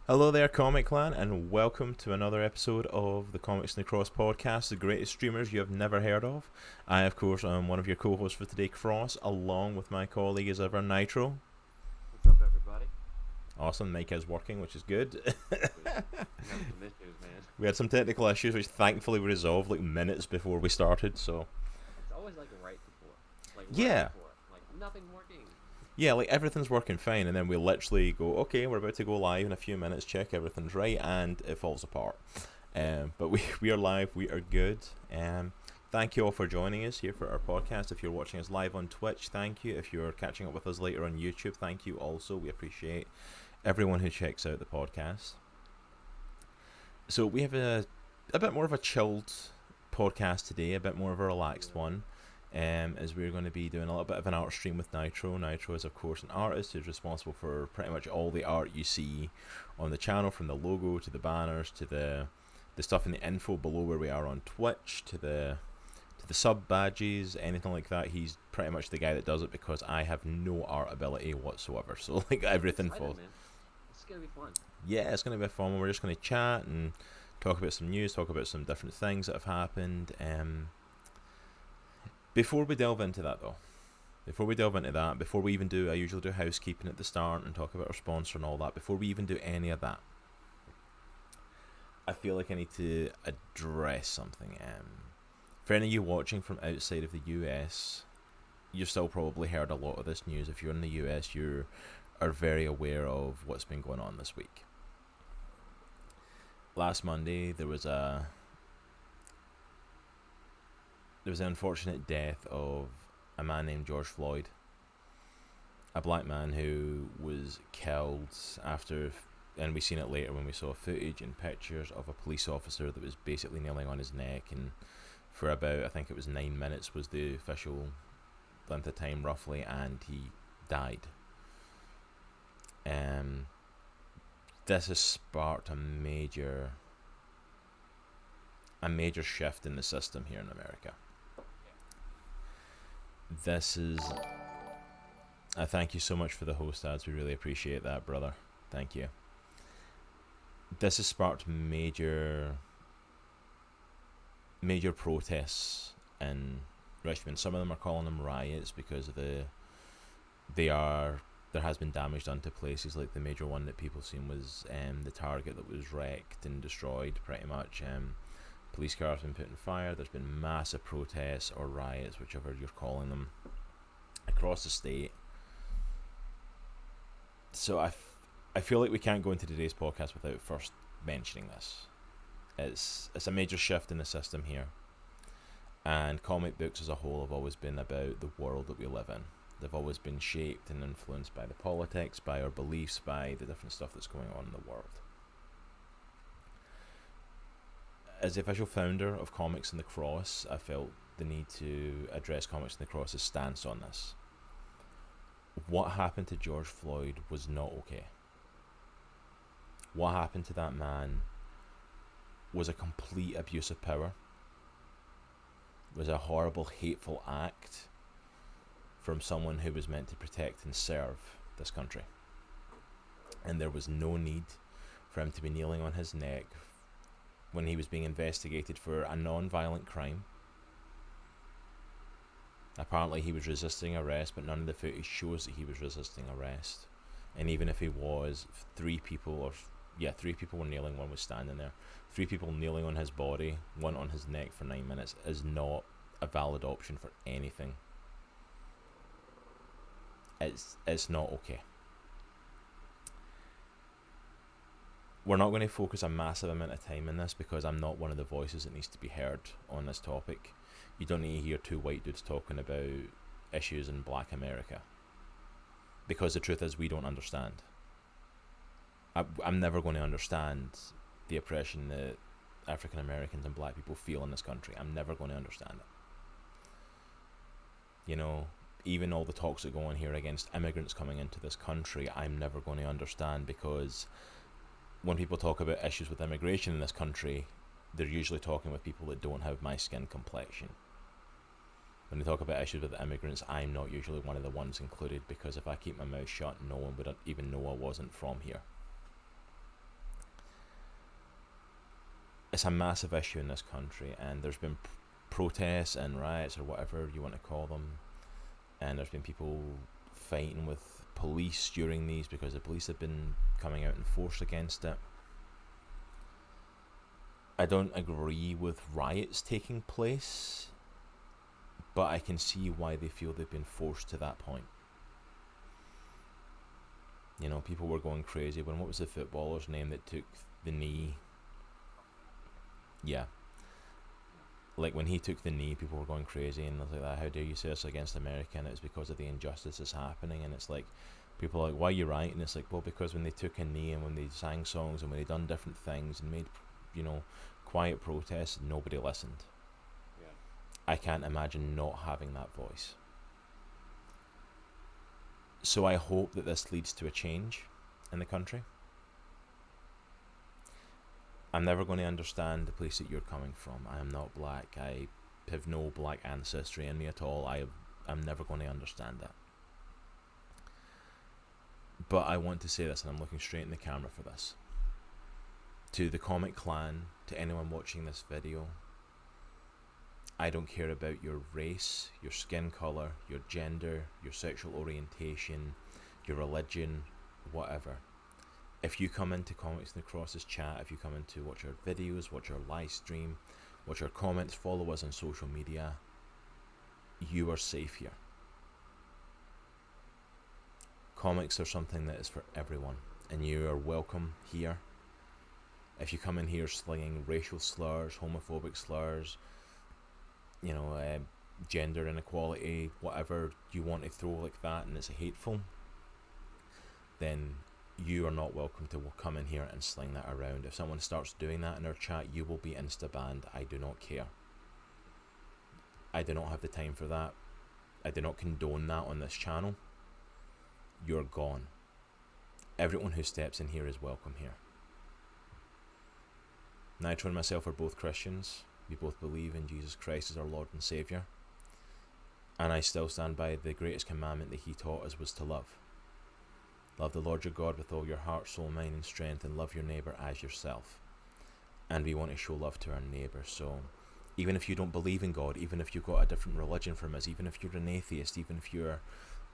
Hello there, Comic Clan, and welcome to another episode of the Comics and the Cross podcast, the greatest streamers you have never heard of. I, of course, am one of your co-hosts for today, Cross, along with my colleague as ever, Nitro. What's up, everybody? Awesome, mic is working, which is good. Sweet. I'm having some issues, man. We had some technical issues, which thankfully we resolved like minutes before we started, so... It's always like right before. Yeah, Like, nothing's working. yeah, like everything's working fine, and then we literally go, okay, we're about to go live in a few minutes, check everything's right, and it falls apart. But we are live, we are good. Thank you all for joining us here for our podcast. If you're watching us live on Twitch, thank you. If you're catching up with us later on YouTube, thank you also. We appreciate everyone who checks out the podcast. So we have a bit more of a chilled podcast today, a bit more of a relaxed one. As we're going to be doing a little bit of an art stream with Nitro. Nitro is, of course, an artist who's responsible for pretty much all the art you see on the channel, from the logo to the banners to the stuff in the info below where we are on Twitch to the sub badges, anything like that. He's pretty much the guy that does it because I have no art ability whatsoever. So like everything falls. Man. It's gonna be fun. Yeah, it's going to be fun. We're just going to chat and talk about some news, talk about some different things that have happened. Before we delve into that, though, before we even do, I usually do housekeeping at the start and talk about our sponsor and all that. Before we even do any of that, I feel like I need to address something. For any of you watching from outside of the US, you've still probably heard a lot of this news. If you're in the US, you are very aware of what's been going on this week. Last Monday, there was an unfortunate death of a man named George Floyd, a black man who was killed after, and we seen it later when we saw footage and pictures of a police officer that was basically kneeling on his neck, and for about, I think it was 9 minutes was the official length of time roughly, and he died. This has sparked a major shift in the system here in America. This is... I thank you so much for the host ads. We really appreciate that, brother. Thank you. This has sparked major protests in Richmond. Some of them are calling them riots because of there has been damage done to places. Like the major one that people seen was the Target that was wrecked and destroyed pretty much. Police cars have been put in fire. There's been massive protests or riots, whichever you're calling them, across the state. So I feel like we can't go into today's podcast without first mentioning this. It's a major shift in the system here, and comic books as a whole have always been about the world that we live in. They've always been shaped and influenced by the politics, by our beliefs, by the different stuff that's going on in the world. As the official founder of Comics and the Cross, I felt the need to address Comics and the Cross's stance on this. What happened to George Floyd was not okay. What happened to that man was a complete abuse of power. It was a horrible, hateful act from someone who was meant to protect and serve this country. And there was no need for him to be kneeling on his neck when he was being investigated for a non-violent crime. Apparently he was resisting arrest, but none of the footage shows that he was resisting arrest. And even if he was, three people were kneeling, one was standing there. 3 people kneeling on his body, one on his neck for 9 minutes is not a valid option for anything. It's not okay. We're not going to focus a massive amount of time in this because I'm not one of the voices that needs to be heard on this topic. You don't need to hear 2 white dudes talking about issues in black America, because the truth is we don't understand. I'm never going to understand the oppression that African Americans and black people feel in this country. I'm never going to understand it. You know, even all the talks that go on here against immigrants coming into this country, I'm never going to understand, because when people talk about issues with immigration in this country, they're usually talking with people that don't have my skin complexion. When they talk about issues with immigrants, I'm not usually one of the ones included, because if I keep my mouth shut, no one would even know I wasn't from here. it's a massive issue in this country, and there's been protests and riots or whatever you want to call them, and there's been people fighting with police during these because the police have been coming out in force against it. I don't agree with riots taking place, but I can see why they feel they've been forced to that point. You know, people were going crazy when, what was the footballer's name that took the knee? Yeah. Like, when he took the knee, people were going crazy and like that. How dare you say this against America? And it's because of the injustice that's happening. And it's like, people are like, why are you right? And it's like, well, because when they took a knee and when they sang songs and when they done different things and made, quiet protests, nobody listened. Yeah. I can't imagine not having that voice. So I hope that this leads to a change in the country. I'm never going to understand the place that you're coming from. I am not black. I have no black ancestry in me at all. I'm never going to understand that. But I want to say this, and I'm looking straight in the camera for this. To the comic clan, to anyone watching this video, I don't care about your race, your skin colour, your gender, your sexual orientation, your religion, whatever. If you come into Comics Necrosis chat, if you come in to watch our videos, watch our live stream, watch our comments, follow us on social media, you are safe here. Comics are something that is for everyone, and you are welcome here. If you come in here slinging racial slurs, homophobic slurs, gender inequality, whatever you want to throw like that, and it's hateful, then you are not welcome to come in here and sling that around. If someone starts doing that in our chat, you will be insta-banned. I do not care. I do not have the time for that. I do not condone that on this channel. You're gone. Everyone who steps in here is welcome here. Nitro and myself are both Christians. We both believe in Jesus Christ as our Lord and Saviour. And I still stand by the greatest commandment that He taught us was to love. Love the Lord your God with all your heart, soul, mind and strength, and love your neighbour as yourself. And we want to show love to our neighbour. So even if you don't believe in God, even if you've got a different religion from us, even if you're an atheist, even if you're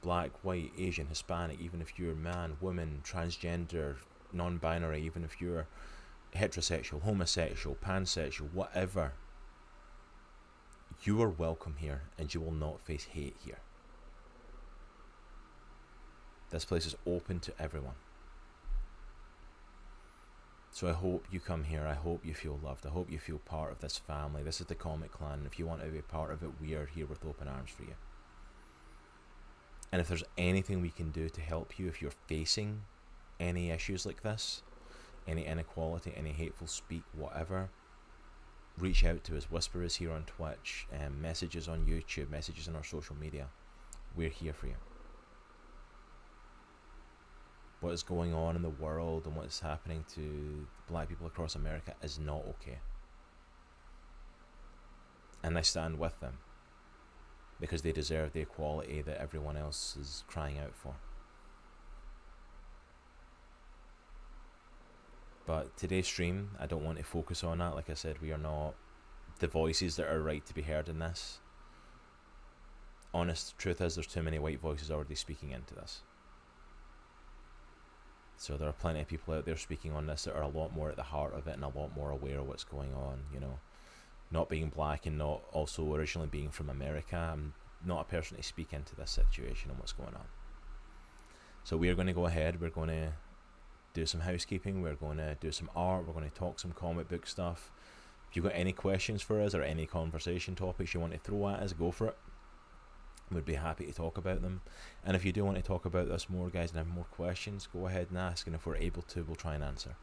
black, white, Asian, Hispanic, even if you're man, woman, transgender, non-binary, even if you're heterosexual, homosexual, pansexual, whatever, you are welcome here and you will not face hate here. This place is open to everyone. So I hope you come here. I hope you feel loved. I hope you feel part of this family. This is the Comic Clan. If you want to be part of it, we are here with open arms for you. And if there's anything we can do to help you, if you're facing any issues like this, any inequality, any hateful speak, whatever, reach out to us. Whisper us here on Twitch, messages on YouTube, messages on our social media. We're here for you. What is going on in the world and what is happening to black people across America is not okay. And I stand with them because they deserve the equality that everyone else is crying out for. But today's stream, I don't want to focus on that. Like I said, we are not the voices that are right to be heard in this. Honest truth is, there's too many white voices already speaking into this. So there are plenty of people out there speaking on this that are a lot more at the heart of it and a lot more aware of what's going on, Not being black and not also originally being from America, I'm not a person to speak into this situation and what's going on. So we are going to go ahead, we're going to do some housekeeping, we're going to do some art, we're going to talk some comic book stuff. If you've got any questions for us or any conversation topics you want to throw at us, go for it. We'd be happy to talk about them. And if you do want to talk about this more, guys, and have more questions, go ahead and ask, and if we're able to, we'll try and answer.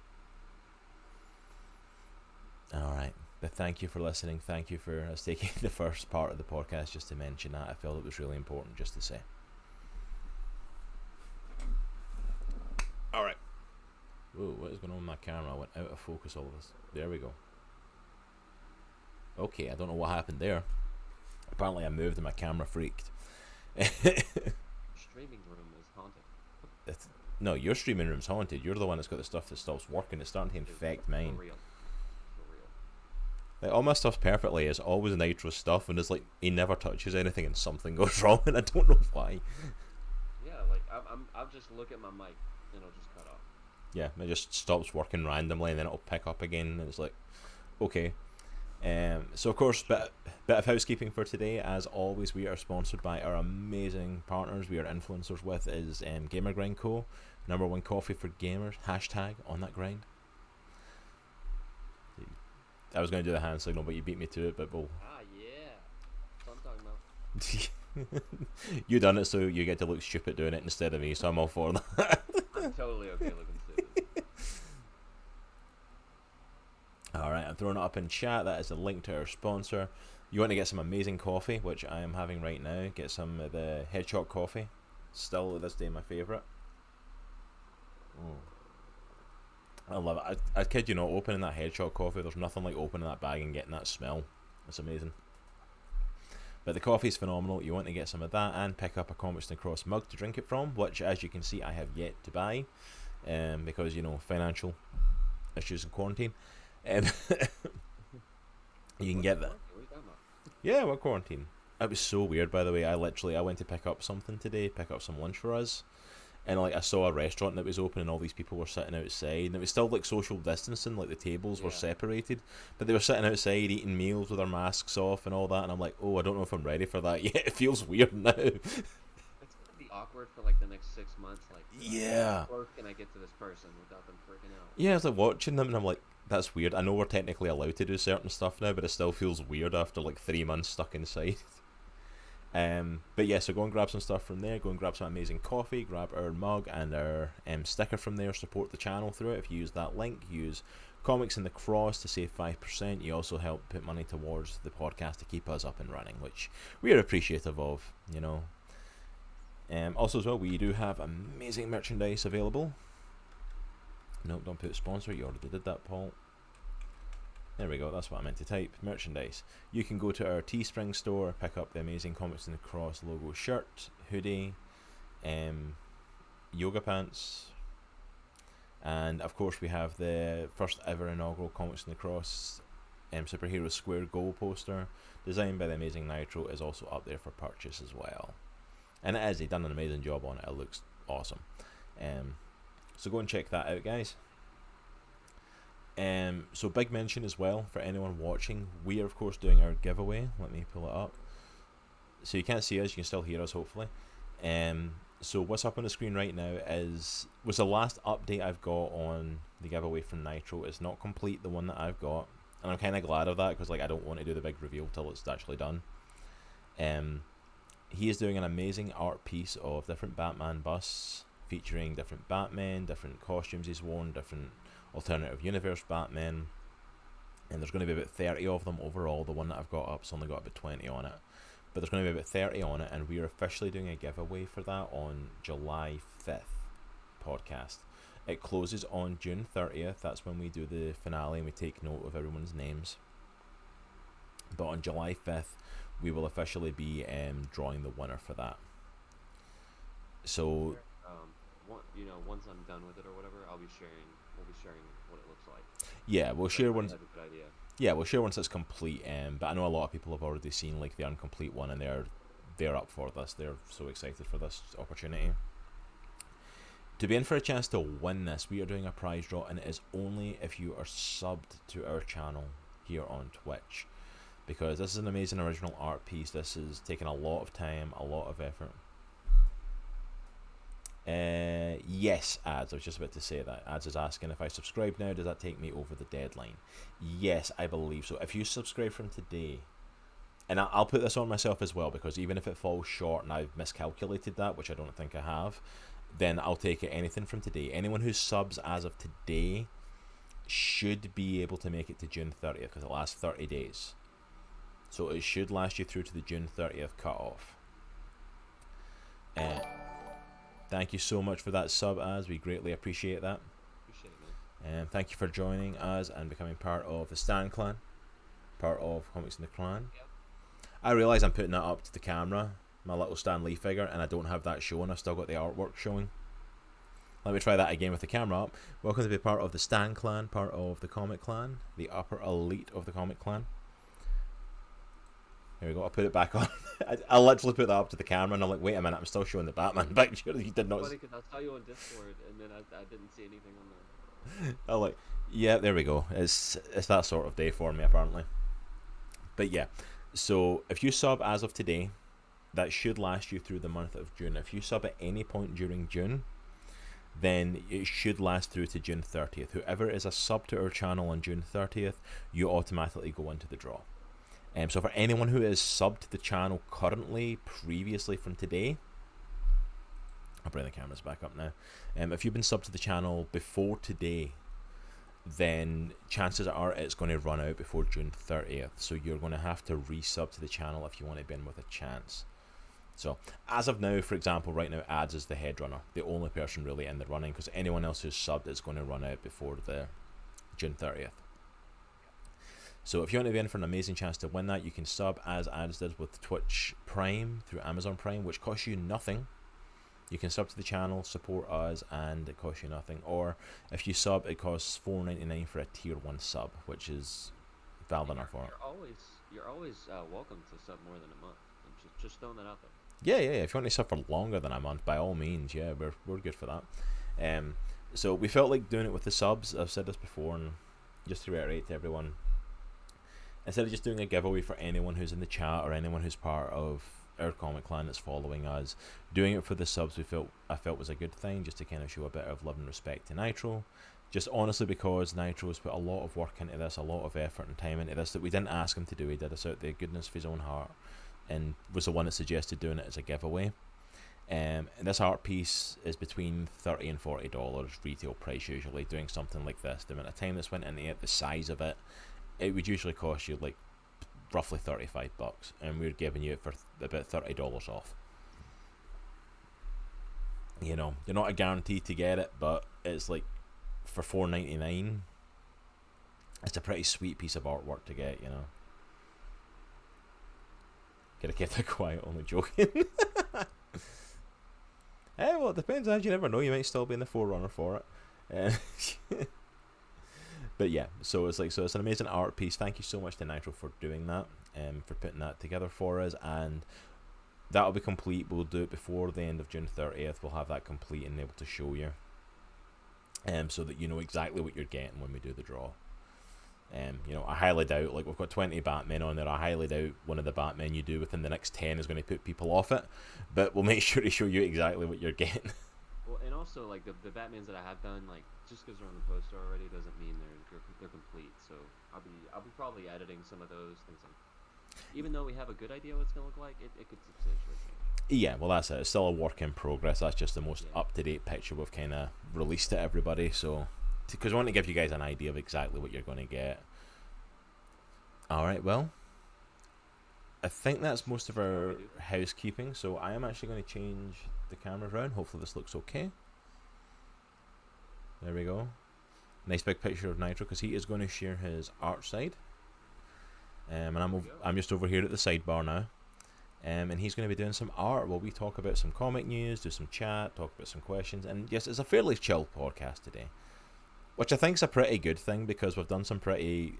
Alright, but thank you for listening. Thank you for us taking the first part of the podcast just to mention that. I felt it was really important just to say. Alright. Whoa, what is going on with my camera? I went out of focus all of this. There we go. Okay, I don't know what happened there. Apparently I moved and my camera freaked. Streaming room is haunted. No, your streaming room's haunted. You're the one that's got the stuff that stops working. It's starting to infect mine. For real. Like all my stuff's perfectly. It's always Nitro stuff, and it's like he never touches anything, and something goes wrong, and I don't know why. Yeah, like I'll just look at my mic and it'll just cut off. Yeah, it just stops working randomly, and then it'll pick up again, and it's like, okay. So of course, bit of housekeeping for today. As always, we are sponsored by our amazing partners we are influencers with is Gamer Grind Co. #1 coffee for gamers. Hashtag on that grind. I was going to do the hand signal, but you beat me to it. But we'll. Ah, yeah. That's what I'm talking about. You done it, so you get to look stupid doing it instead of me. So I'm all for that. I'm totally okay looking stupid. Alright, I'm throwing it up in chat. That is a link to our sponsor. You want to get some amazing coffee, which I am having right now. Get some of the Headshot coffee. Still to this day my favourite. I love it. I kid you not, opening that Headshot coffee, there's nothing like opening that bag and getting that smell. It's amazing. But the coffee's phenomenal. You want to get some of that and pick up a Comics and Cross mug to drink it from, which as you can see I have yet to buy. Because, you know, financial issues and quarantine. You can get that. Yeah, what quarantine? It was so weird, by the way. I went to pick up something today, pick up some lunch for us, and like I saw a restaurant that was open and all these people were sitting outside, and it was still like social distancing, like the tables were separated, but they were sitting outside eating meals with their masks off and all that, and I'm like, oh, I don't know if I'm ready for that yet. It feels weird now. It's gonna be awkward for like the next 6 months. Like, yeah. How close can I get to this person without them freaking out? Yeah, I was like watching them, and I'm like, that's weird. I know we're technically allowed to do certain stuff now, but it still feels weird after like 3 months stuck inside. But yeah, so go and grab some stuff from there. Go and grab some amazing coffee. Grab our mug and our sticker from there. Support the channel through it. If you use that link, use Comics in the Cross to save 5%. You also help put money towards the podcast to keep us up and running, which we are appreciative of, you know. Also as well, we do have amazing merchandise available. Nope, don't put sponsor. You already did that, Paul. There we go, that's what I meant to type. Merchandise. You can go to our Teespring store, pick up the amazing Comics in the Cross logo shirt, hoodie, yoga pants, and of course we have the first ever inaugural Comics in the Cross Superhero Square goal poster, designed by the amazing Nitro, is also up there for purchase as well. And it is, they've done an amazing job on it, it looks awesome. So go and check that out, guys. So big mention as well for anyone watching, we are of course doing our giveaway. Let me pull it up. So you can't see us, you can still hear us hopefully. So what's up on the screen right now was the last update I've got on the giveaway from Nitro. It's not complete, the one that I've got, and I'm kind of glad of that because like I don't want to do the big reveal till it's actually done. He is doing an amazing art piece of different Batman busts featuring different Batmen, different costumes he's worn, different alternative universe Batman, and there's going to be about 30 of them overall. The one that I've got up's only got about 20 on it, but there's going to be about 30 on it, and we are officially doing a giveaway for that on July 5th podcast. It closes on June 30th, that's when we do the finale and we take note of everyone's names, but on July 5th we will officially be drawing the winner for that. So once I'm done with it or whatever, we'll be sharing what it looks like. Yeah, we'll share once. That's a good idea. Yeah, we'll share once it's complete. But I know a lot of people have already seen like the incomplete one, and they're up for this. They're so excited for this opportunity. To be in for a chance to win this, we are doing a prize draw, and it is only if you are subbed to our channel here on Twitch, because this is an amazing original art piece. This is taking a lot of time, a lot of effort. Yes, Ads. I was just about to say that. Ads is asking if I subscribe now, does that take me over the deadline? Yes, I believe so. If you subscribe from today, and I'll put this on myself as well, because even if it falls short and I've miscalculated that, which I don't think I have, then I'll take it anything from today. Anyone who subs as of today should be able to make it to June 30th, because it lasts 30 days. So it should last you through to the June 30th cutoff. Thank you so much for that sub, Az. We greatly appreciate that. Appreciate it, man. Thank you for joining us and becoming part of the Stan Clan, part of Comics in the Clan. Yep. I realise I'm putting that up to the camera, my little Stan Lee figure, and I don't have that showing. I've still got the artwork showing. Let me try that again with the camera up. Welcome to be part of the Stan clan, part of the Comic Clan, the upper elite of the Comic Clan. Here we go. I'll put it back on. I literally put that up to the camera, and I'm like, wait a minute, I'm still showing the Batman picture. You did not. Funny, because I saw you on Discord, and then I didn't see anything on there. I'm like, yeah, there we go. It's that sort of day for me, apparently. But yeah, so if you sub as of today, that should last you through the month of June. If you sub at any point during June, then it should last through to June 30th. Whoever is a sub to our channel on June 30th, you automatically go into the draw. So for anyone who is subbed to the channel currently, previously from today, I'll bring the cameras back up now. If you've been subbed to the channel before today, then chances are it's going to run out before June 30th. So you're going to have to resub to the channel if you want to be in with a chance. So as of now, for example, right now, Ads is the head runner, the only person really in the running, because anyone else who's subbed is going to run out before the June 30th. So if you want to be in for an amazing chance to win that, you can sub as Ads did with Twitch Prime through Amazon Prime, which costs you nothing. You can sub to the channel, support us, and it costs you nothing. Or if you sub, it costs $4.99 for a tier 1 sub, which is valid enough for it. You're always welcome to sub more than a month. I'm just throwing that out there. Yeah. If you want to sub for longer than a month, by all means, yeah, we're good for that. So we felt like doing it with the subs. I've said this before, and just to reiterate to everyone, instead of just doing a giveaway for anyone who's in the chat or anyone who's part of our Comic Clan that's following us, doing it for the subs I felt was a good thing, just to kind of show a bit of love and respect to Nitro. Just honestly because Nitro's put a lot of work into this, a lot of effort and time into this that we didn't ask him to do. He did this out the goodness of his own heart and was the one that suggested doing it as a giveaway. And this art piece is between $30 and $40 retail price usually. Doing something like this, the amount of time that's went into it, the size of it, it would usually cost you like roughly $35, and we're giving you it for about $30 off. You know, you're not a guarantee to get it, but it's like for $4.99, it's a pretty sweet piece of artwork to get. You know, gotta keep that quiet. Only joking. Hey, well, it depends. As you never know, you might still be in the forerunner for it. But yeah, so it's an amazing art piece. Thank you so much to Nitro for doing that, for putting that together for us, and that'll be complete. We'll do it before the end of June 30th. We'll have that complete and able to show you, so that you know exactly what you're getting when we do the draw. You know, I highly doubt, like, we've got 20 Batmen on there. I highly doubt one of the Batmen you do within the next 10 is going to put people off it, but we'll make sure to show you exactly what you're getting. Well, and also, like, the Batmans that I have done, like, just because they're on the poster already doesn't mean they're complete. So I'll be probably editing some of those things. Even though we have a good idea what it's gonna look like, it could substantially change. Yeah, well, that's it. It's still a work in progress. That's just the most up-to-date picture we've kind of released to everybody. So, because we want to give you guys an idea of exactly what you're going to get. All right, well, I think that's most of our housekeeping. So I am actually going to change the camera around. Hopefully this looks okay. There we go. Nice big picture of Nitro, because he is going to share his art side. And I'm just over here at the sidebar now. And he's going to be doing some art while we talk about some comic news, do some chat, talk about some questions. And yes, it's a fairly chill podcast today, which I think is a pretty good thing, because we've done some pretty...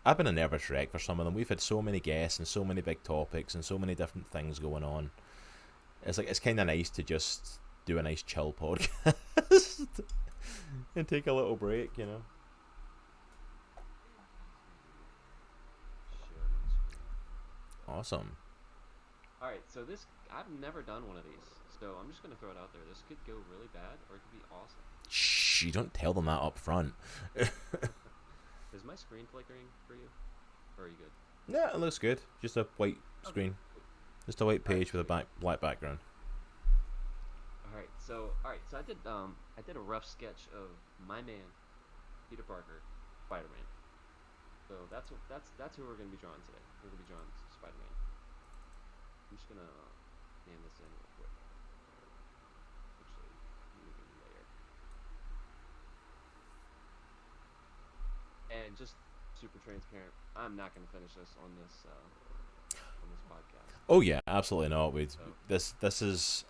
I've been a nervous wreck for some of them. We've had so many guests and so many big topics and so many different things going on. It's kind of nice to just do a nice chill podcast and take a little break, you know. Awesome. Alright, so I've never done one of these, so I'm just going to throw it out there. This could go really bad, or it could be awesome. Shh, you don't tell them that up front. Is my screen flickering for you? Or are you good? Yeah, it looks good. Just a white screen. Just a white page with a black background. Alright, so I did a rough sketch of my man, Peter Parker, Spider-Man. So that's who we're going to be drawing today. We're going to be drawing Spider-Man. I'm just going to name this in real quick. Actually, moving layer. And just super transparent, I'm not going to finish this on this podcast. Oh yeah, absolutely not. This is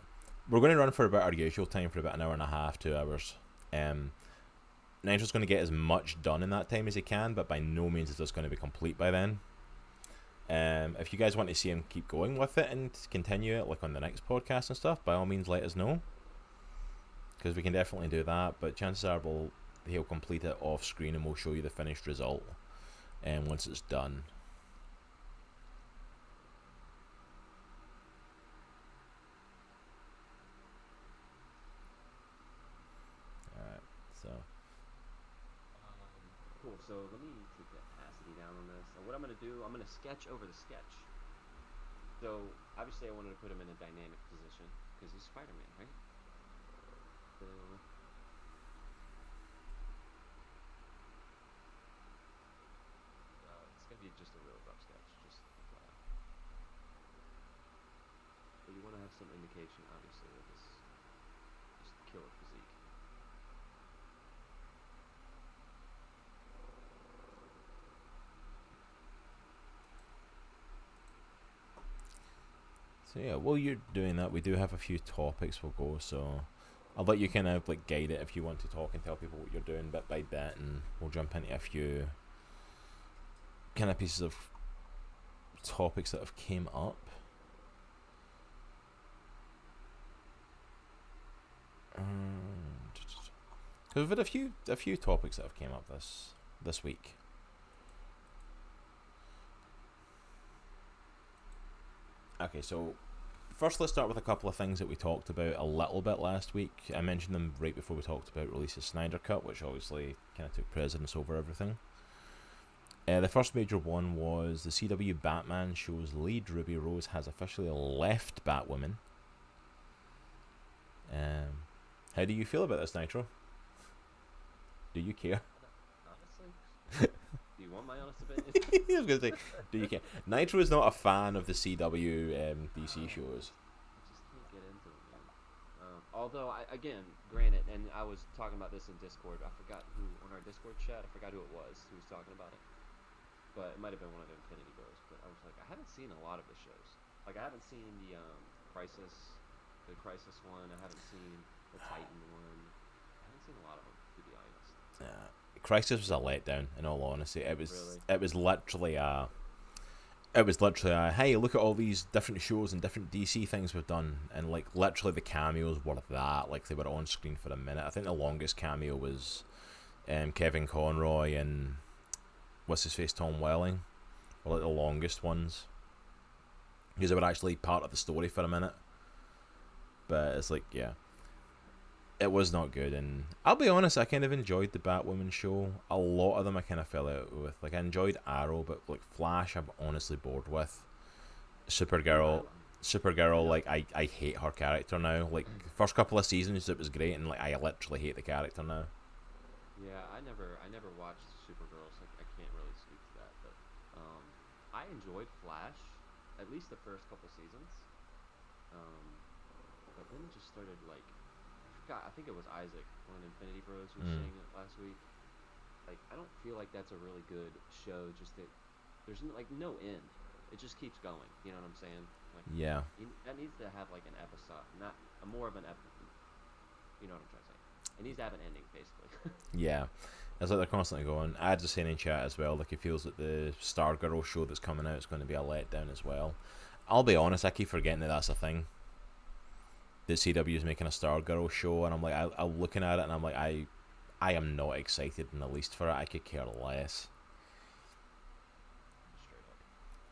we're going to run for about our usual time, for about an hour and a half, 2 hours. Nitro's going to get as much done in that time as he can, but by no means is this going to be complete by then. If you guys want to see him keep going with it and continue it, like on the next podcast and stuff, by all means let us know, because we can definitely do that. But chances are he'll complete it off screen and we'll show you the finished result once it's done. Alright, so Cool. So let me keep the opacity down on this. And what I'm gonna do, I'm gonna sketch over the sketch. So obviously I wanted to put him in a dynamic position because he's Spider-Man, right? So it's gonna be just a real rough sketch, just but you want to have some indication, obviously, of this just killer physique. So yeah, while you're doing that, we do have a few topics we'll go, so I'll let you kind of like guide it if you want to talk and tell people what you're doing bit by bit, and we'll jump into a few kind of pieces of topics that have came up. Because we've had a few topics that have came up this week. Okay, so first let's start with a couple of things that we talked about a little bit last week. I mentioned them right before we talked about release of Snyder Cut, which obviously kind of took precedence over everything. The first major one was the CW Batman show's lead, Ruby Rose, has officially left Batwoman. How do you feel about this, Nitro? Do you care? Honestly, do you want my honest opinion? I was going to say, do you care? Nitro is not a fan of the CW DC shows. I just can't get into it, man. Although, granted, and I was talking about this in Discord. I forgot who, on our Discord chat, I forgot who it was who was talking about it. But it might have been one of the Infinity Bros. But I was like, I haven't seen a lot of the shows. Like, I haven't seen the Crisis one. I haven't seen the Titan one. I haven't seen a lot of them, to be honest. Crisis was a letdown, in all honesty. It was literally a hey, look at all these different shows and different DC things we've done, and like literally the cameos were that, like they were on screen for a minute. I think the longest cameo was Kevin Conroy and what's his face, Tom Welling, were like the longest ones, because they were actually part of the story for a minute. But it's like, yeah, it was not good. And I'll be honest, I kind of enjoyed the Batwoman show. A lot of them I kind of fell out with. Like, I enjoyed Arrow, but like Flash I'm honestly bored with. Supergirl, like I hate her character now. Like, first couple of seasons it was great, and like I literally hate the character now. Yeah, I never watched Supergirl, so I can't really speak to that. But I enjoyed Flash, at least the first couple seasons. But then it just started like, I think it was Isaac, one of Infinity Bros, was saying it last week. Like, I don't feel like that's a really good show. Just that there's no end. It just keeps going. You know what I'm saying? Like, yeah. That needs to have like an episode, not more of an episode. You know what I'm trying to say? It needs to have an ending, basically. Yeah. It's like they're constantly going. Ads are saying in chat as well, like it feels like the Stargirl show that's coming out is going to be a letdown as well. I'll be honest, I keep forgetting that that's a thing. The CW is making a Stargirl show, and I'm like, I'm looking at it, and I'm like, I am not excited in the least for it. I could care less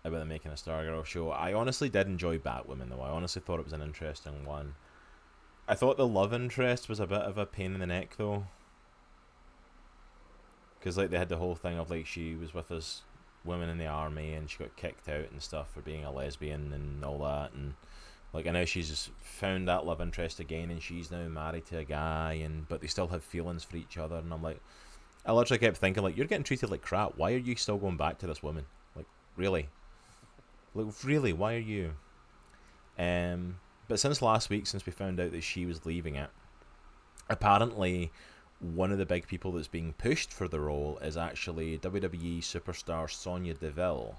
about them making a Stargirl show. I honestly did enjoy Batwoman, though. I honestly thought it was an interesting one. I thought the love interest was a bit of a pain in the neck, though. Because, like, they had the whole thing of, like, she was with this woman in the army, and she got kicked out and stuff for being a lesbian and all that, and like, I know she's just found that love interest again, and she's now married to a guy, but they still have feelings for each other. And I'm like, I literally kept thinking, like, you're getting treated like crap. Why are you still going back to this woman? Like, really? Like, really? Why are you? But since last week, since we found out that she was leaving it, apparently one of the big people that's being pushed for the role is actually WWE superstar Sonya Deville.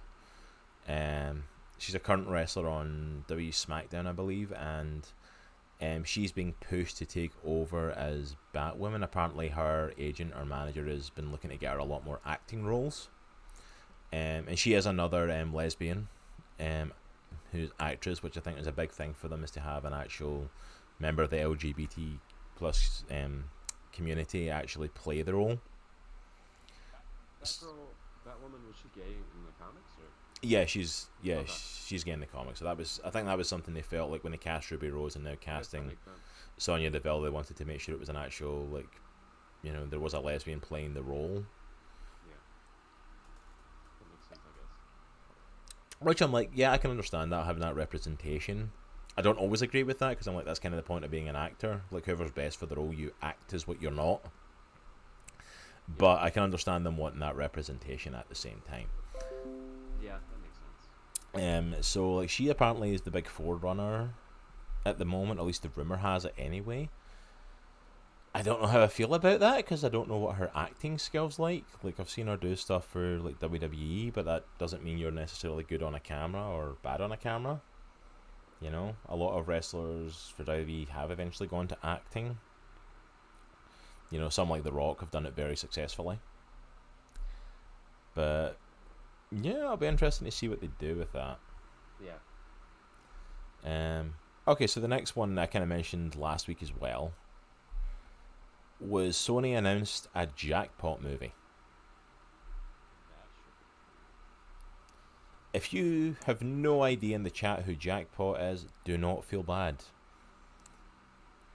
She's a current wrestler on WWE SmackDown, I believe, and She's being pushed to take over as Batwoman. Apparently, her agent or manager has been looking to get her a lot more acting roles. And she is another lesbian who's actress, which I think is a big thing for them, is to have an actual member of the LGBT plus community actually play the role. That girl, that woman, was she gay in the comics, or? Yeah, she's Okay. she's gay in the comics. So I think that was something they felt like when they cast Ruby Rose and now That casting makes sense. Sonya Deville, they wanted to make sure it was an actual, like, there was a lesbian playing the role. Yeah, that makes sense, I guess. Which I'm like, yeah, I can understand that, having that representation. I don't always agree with that because I'm like, that's kind of the point of being an actor. Like, whoever's best for the role, you act as what you're not. But I can understand them wanting that representation at the same time. Yeah, that makes sense. So like, she apparently is the big forerunner at the moment. At least the rumor has it anyway. I don't know how I feel about that because I don't know what her acting skills like. Like, I've seen her do stuff for like WWE, but that doesn't mean you're necessarily good on a camera or bad on a camera. A lot of wrestlers for WWE have eventually gone to acting. Some like The Rock have done it very successfully. But yeah, it'll be interesting to see what they do with that. Yeah. Okay, so the next one I kind of mentioned last week as well was Sony announced a Jackpot movie. Yeah, sure. If you have no idea in the chat who Jackpot is, do not feel bad.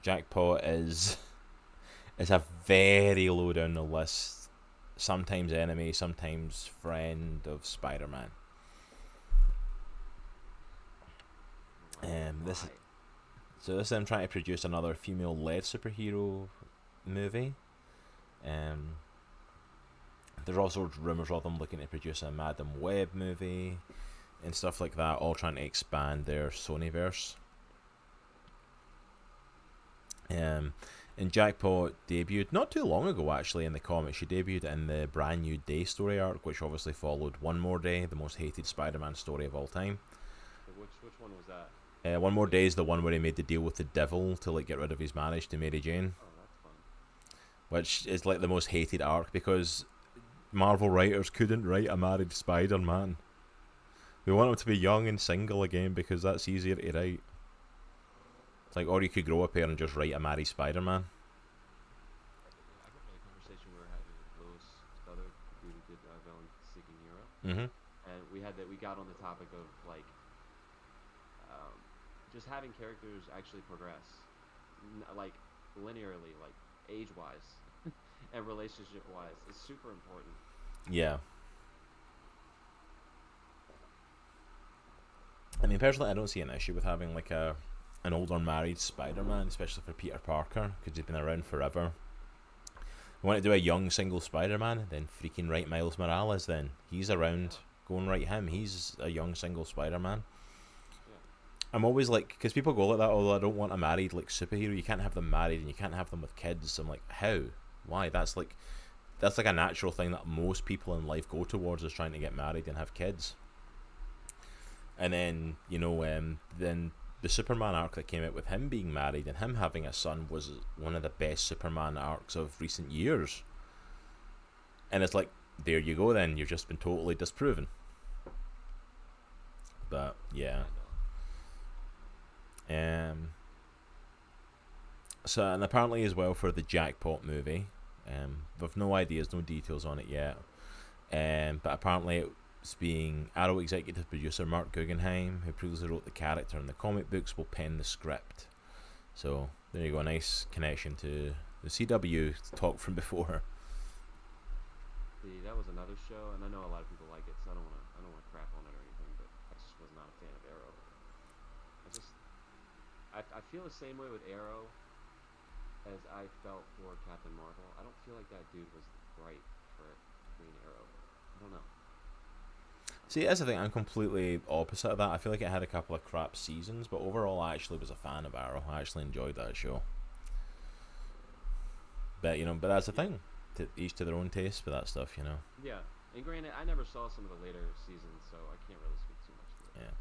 Jackpot is a very low down the list, sometimes enemy, sometimes friend of Spider-Man. This Why? is them trying to produce another female-led superhero movie. There's also rumors of them looking to produce a Madam Web movie and stuff like that, all trying to expand their Sonyverse. And Jackpot debuted not too long ago, actually, in the comics. She debuted in the Brand New Day story arc, which obviously followed One More Day, the most hated Spider-Man story of all time. Which one was that? One More Day is the one where he made the deal with the devil to like get rid of his marriage to Mary Jane, Oh, that's fun. which is like the most hated arc because Marvel writers couldn't write a married Spider-Man. We want him to be young and single again because that's easier to write. It's like, or you could grow a pair and just write a married Spider-Man. I remember the conversation we were having with Lewis Southard, the dude who did Villain Seeking Hero, and we got on the topic of like just having characters actually progress, like linearly, like age-wise and relationship-wise, is super important. Yeah. I mean, personally, I don't see an issue with having like an older married Spider-Man, especially for Peter Parker, because he's been around forever. You want to do a young single Spider-Man, then freaking write Miles Morales. Then he's around. Go and write him. He's a young single Spider-Man. Yeah. I'm always like, because people go like that. Although I don't want a married like superhero. You can't have them married and you can't have them with kids. I'm like, how? Why? That's like a natural thing that most people in life go towards, is trying to get married and have kids. And then then the Superman arc that came out with him being married and him having a son was one of the best Superman arcs of recent years. And it's like, there you go then, you've just been totally disproven. But yeah. So, and apparently as well for the Jackpot movie, we've no ideas, no details on it yet. But apparently it's being Arrow executive producer Mark Guggenheim, who previously wrote the character in the comic books, will pen the script. So there you go, a nice connection to the CW talk from before. See, that was another show, and I know a lot of people like it, so I don't want to crap on it or anything, but I just was not a fan of Arrow. I feel the same way with Arrow as I felt for Captain Marvel. I don't feel like that dude was right for Green Arrow. I don't know. See, that's the thing, I'm completely opposite of that. I feel like it had a couple of crap seasons, but overall I actually was a fan of Arrow. I actually enjoyed that show. But but that's the thing. Each to their own taste for that stuff, Yeah, and granted, I never saw some of the later seasons, so I can't really speak too much to it.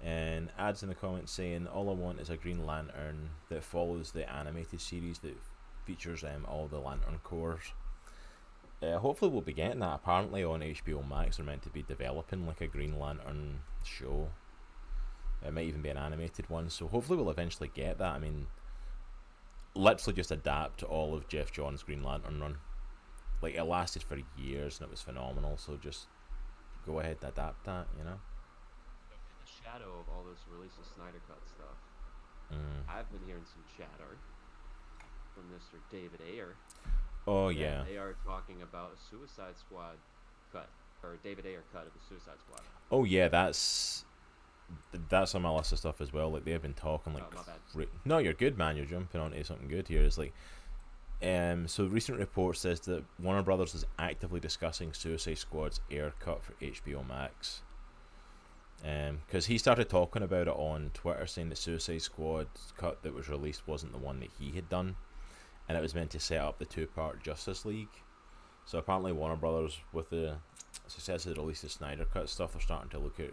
And adds in the comments saying, all I want is a Green Lantern that follows the animated series that features all the Lantern Corps. Hopefully we'll be getting that. Apparently on HBO Max they're meant to be developing like a Green Lantern show. It might even be an animated one, so hopefully we'll eventually get that. I mean, literally just adapt all of Jeff Johns' Green Lantern run. Like, it lasted for years and it was phenomenal, so just go ahead and adapt that, you know? In the shadow of all this release of Snyder Cut stuff, I've been hearing some chatter from Mr. David Ayer. Oh, yeah. They are talking about a Suicide Squad cut, or David Ayer cut of the Suicide Squad. Oh, yeah, that's on my list of stuff as well. Like, they've been talking like... Oh, my bad. No, you're good, man. You're jumping onto something good here. It's like... so recent report says that Warner Brothers is actively discussing Suicide Squad's Ayer cut for HBO Max. Because he started talking about it on Twitter, saying the Suicide Squad cut that was released wasn't the one that he had done, and it was meant to set up the two-part Justice League. So apparently Warner Brothers, with the success of the release of Snyder Cut stuff, they're starting to look at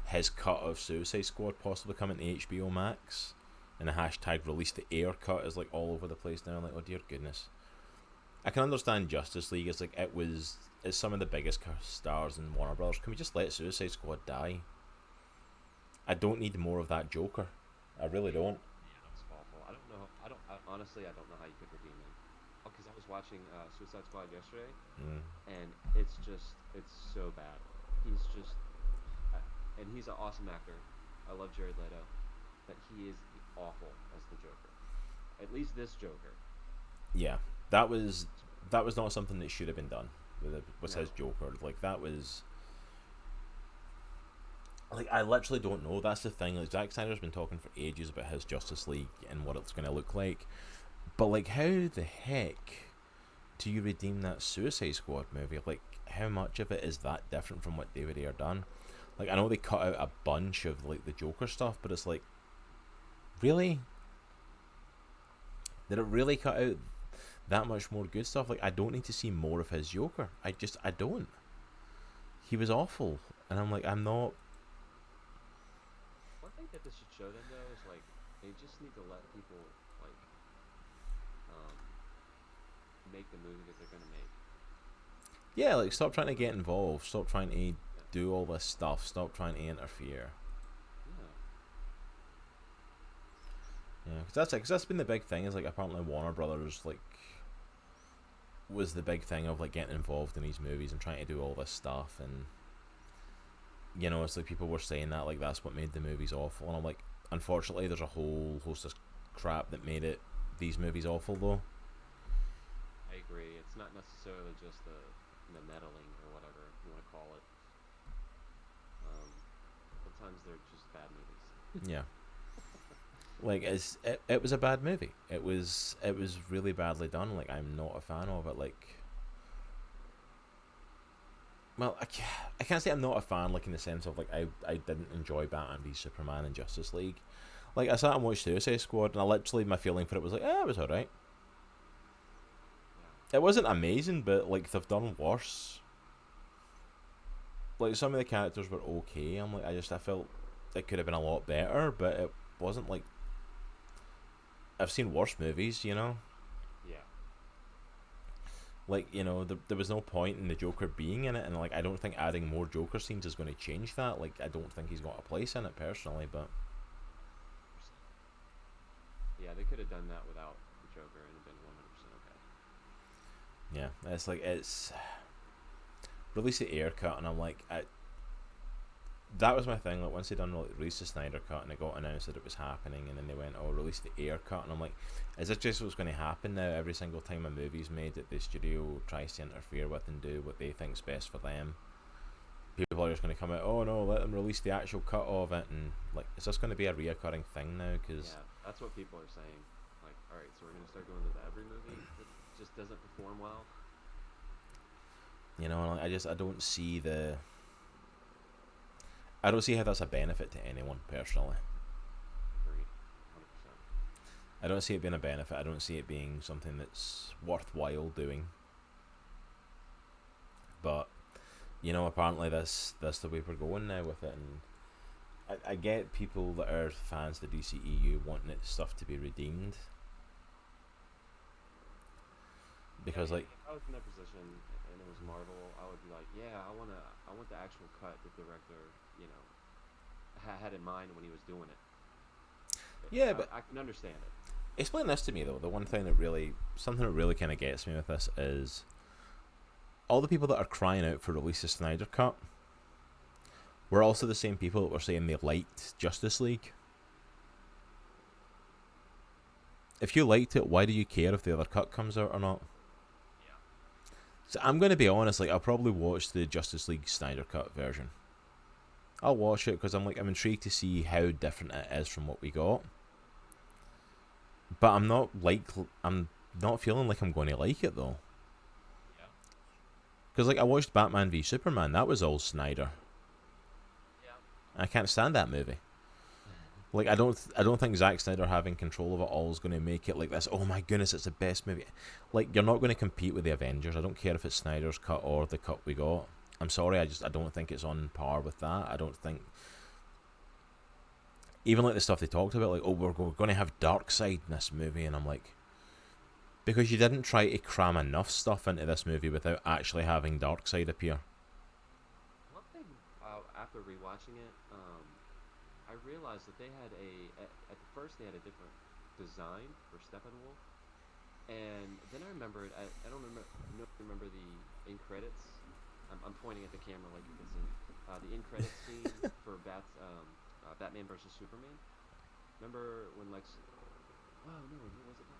his cut of Suicide Squad possibly coming to HBO Max. And the hashtag release the Ayer cut is like all over the place now. I'm like, oh dear goodness. I can understand Justice League. It's like it's some of the biggest stars in Warner Brothers. Can we just let Suicide Squad die? I don't need more of that Joker. I really don't. Yeah, that was awful. Honestly, I don't know how you could redeem him. Because I was watching Suicide Squad yesterday, and it's so bad. He's just, and he's an awesome actor. I love Jared Leto, but he is awful as the Joker. At least this Joker. Yeah, that was not something that should have been done with his Joker. Like, that was... Like, I literally don't know. That's the thing. Like, Zack Snyder's been talking for ages about his Justice League and what it's going to look like. But, like, how the heck do you redeem that Suicide Squad movie? Like, how much of it is that different from what David Ayer done? Like, I know they cut out a bunch of, like, the Joker stuff, but it's like, really? Did it really cut out that much more good stuff? Like, I don't need to see more of his Joker. I don't. He was awful. And I'm like, I'm not... One thing that this should show them, though, is, like, they just need to let people, like, make the movie that they're going to make. Yeah, like, stop trying to get involved. Stop trying to do all this stuff. Stop trying to interfere. Yeah, because that's been the big thing. Is like, apparently Warner Brothers, like, was the big thing of, like, getting involved in these movies and trying to do all this stuff, and, you know, it's like people were saying that, like, that's what made the movies awful, and I'm like, unfortunately there's a whole host of crap that made these movies awful, though. I agree. It's not necessarily just the meddling or whatever you want to call it. Sometimes they're just bad movies. Yeah. Like, it was a bad movie. It was really badly done. Like, I'm not a fan of it. Like, well, I can't say I'm not a fan, like, in the sense of, like, I didn't enjoy Batman v Superman and Justice League. Like, I sat and watched Suicide Squad, and I literally, my feeling for it was like, it was alright. Yeah. It wasn't amazing, but, like, they've done worse. Like, some of the characters were okay. I'm like, I felt it could have been a lot better, but it wasn't, like, I've seen worse movies, you know? Yeah. Like, you know, there was no point in the Joker being in it, and, like, I don't think adding more Joker scenes is going to change that. Like, I don't think he's got a place in it, personally, but... Yeah, they could have done that without the Joker and been 100% okay. Yeah, it's like, it's... Release the Ayer cut, and I'm like, that was my thing. Like, once they done release the Snyder cut and it got announced that it was happening, and then they went, oh, release the Ayer cut, and I'm like, is this just what's going to happen now? Every single time a movie's made that the studio tries to interfere with and do what they think's best for them, people are just going to come out, oh no, let them release the actual cut of it, and, like, is this going to be a reoccurring thing now? Cause yeah, that's what people are saying. Like, alright, so we're going to start doing this to every movie that just doesn't perform well. You know, I don't see I don't see how that's a benefit to anyone, personally. Agreed. 100%. I don't see it being a benefit. I don't see it being something that's worthwhile doing. But, you know, apparently that's the way we're going now with it. And I get people that are fans of the DCEU wanting its stuff to be redeemed because like If I was in that position and it was Marvel, I would be like, yeah, I want the actual cut the director, you know, had in mind when he was doing it. yeah, but I can understand it. explain this to me though. The one thing that really something that really kind of gets me with this is all the people that are crying out for release of Snyder Cut were also the same people that were saying they liked Justice League. If you liked it, why do you care if the other cut comes out or not? Yeah. So I'm going to be honest, like I'll probably watch the Justice League Snyder Cut version. I'll watch it because I'm intrigued to see how different it is from what we got. But I'm not feeling like I'm going to like it though. Yeah. Because like I watched Batman v Superman, that was all Snyder. Yeah. I can't stand that movie. Like I don't think Zack Snyder having control of it all is going to make it like this. Oh my goodness, it's the best movie. Like you're not going to compete with the Avengers. I don't care if it's Snyder's cut or the cut we got. I'm sorry, I don't think it's on par with that. I don't think even like the stuff they talked about, like we're going to have Darkseid in this movie, and I'm like, because you didn't try to cram enough stuff into this movie without actually having Darkseid appear. One thing after rewatching it, I realized that they had at the first they had a different design for Steppenwolf, and then I remembered I don't remember the in credits. I'm pointing at the camera like you can see the in credits scene for Batman versus Superman. Remember when Lex? Oh no, who was it?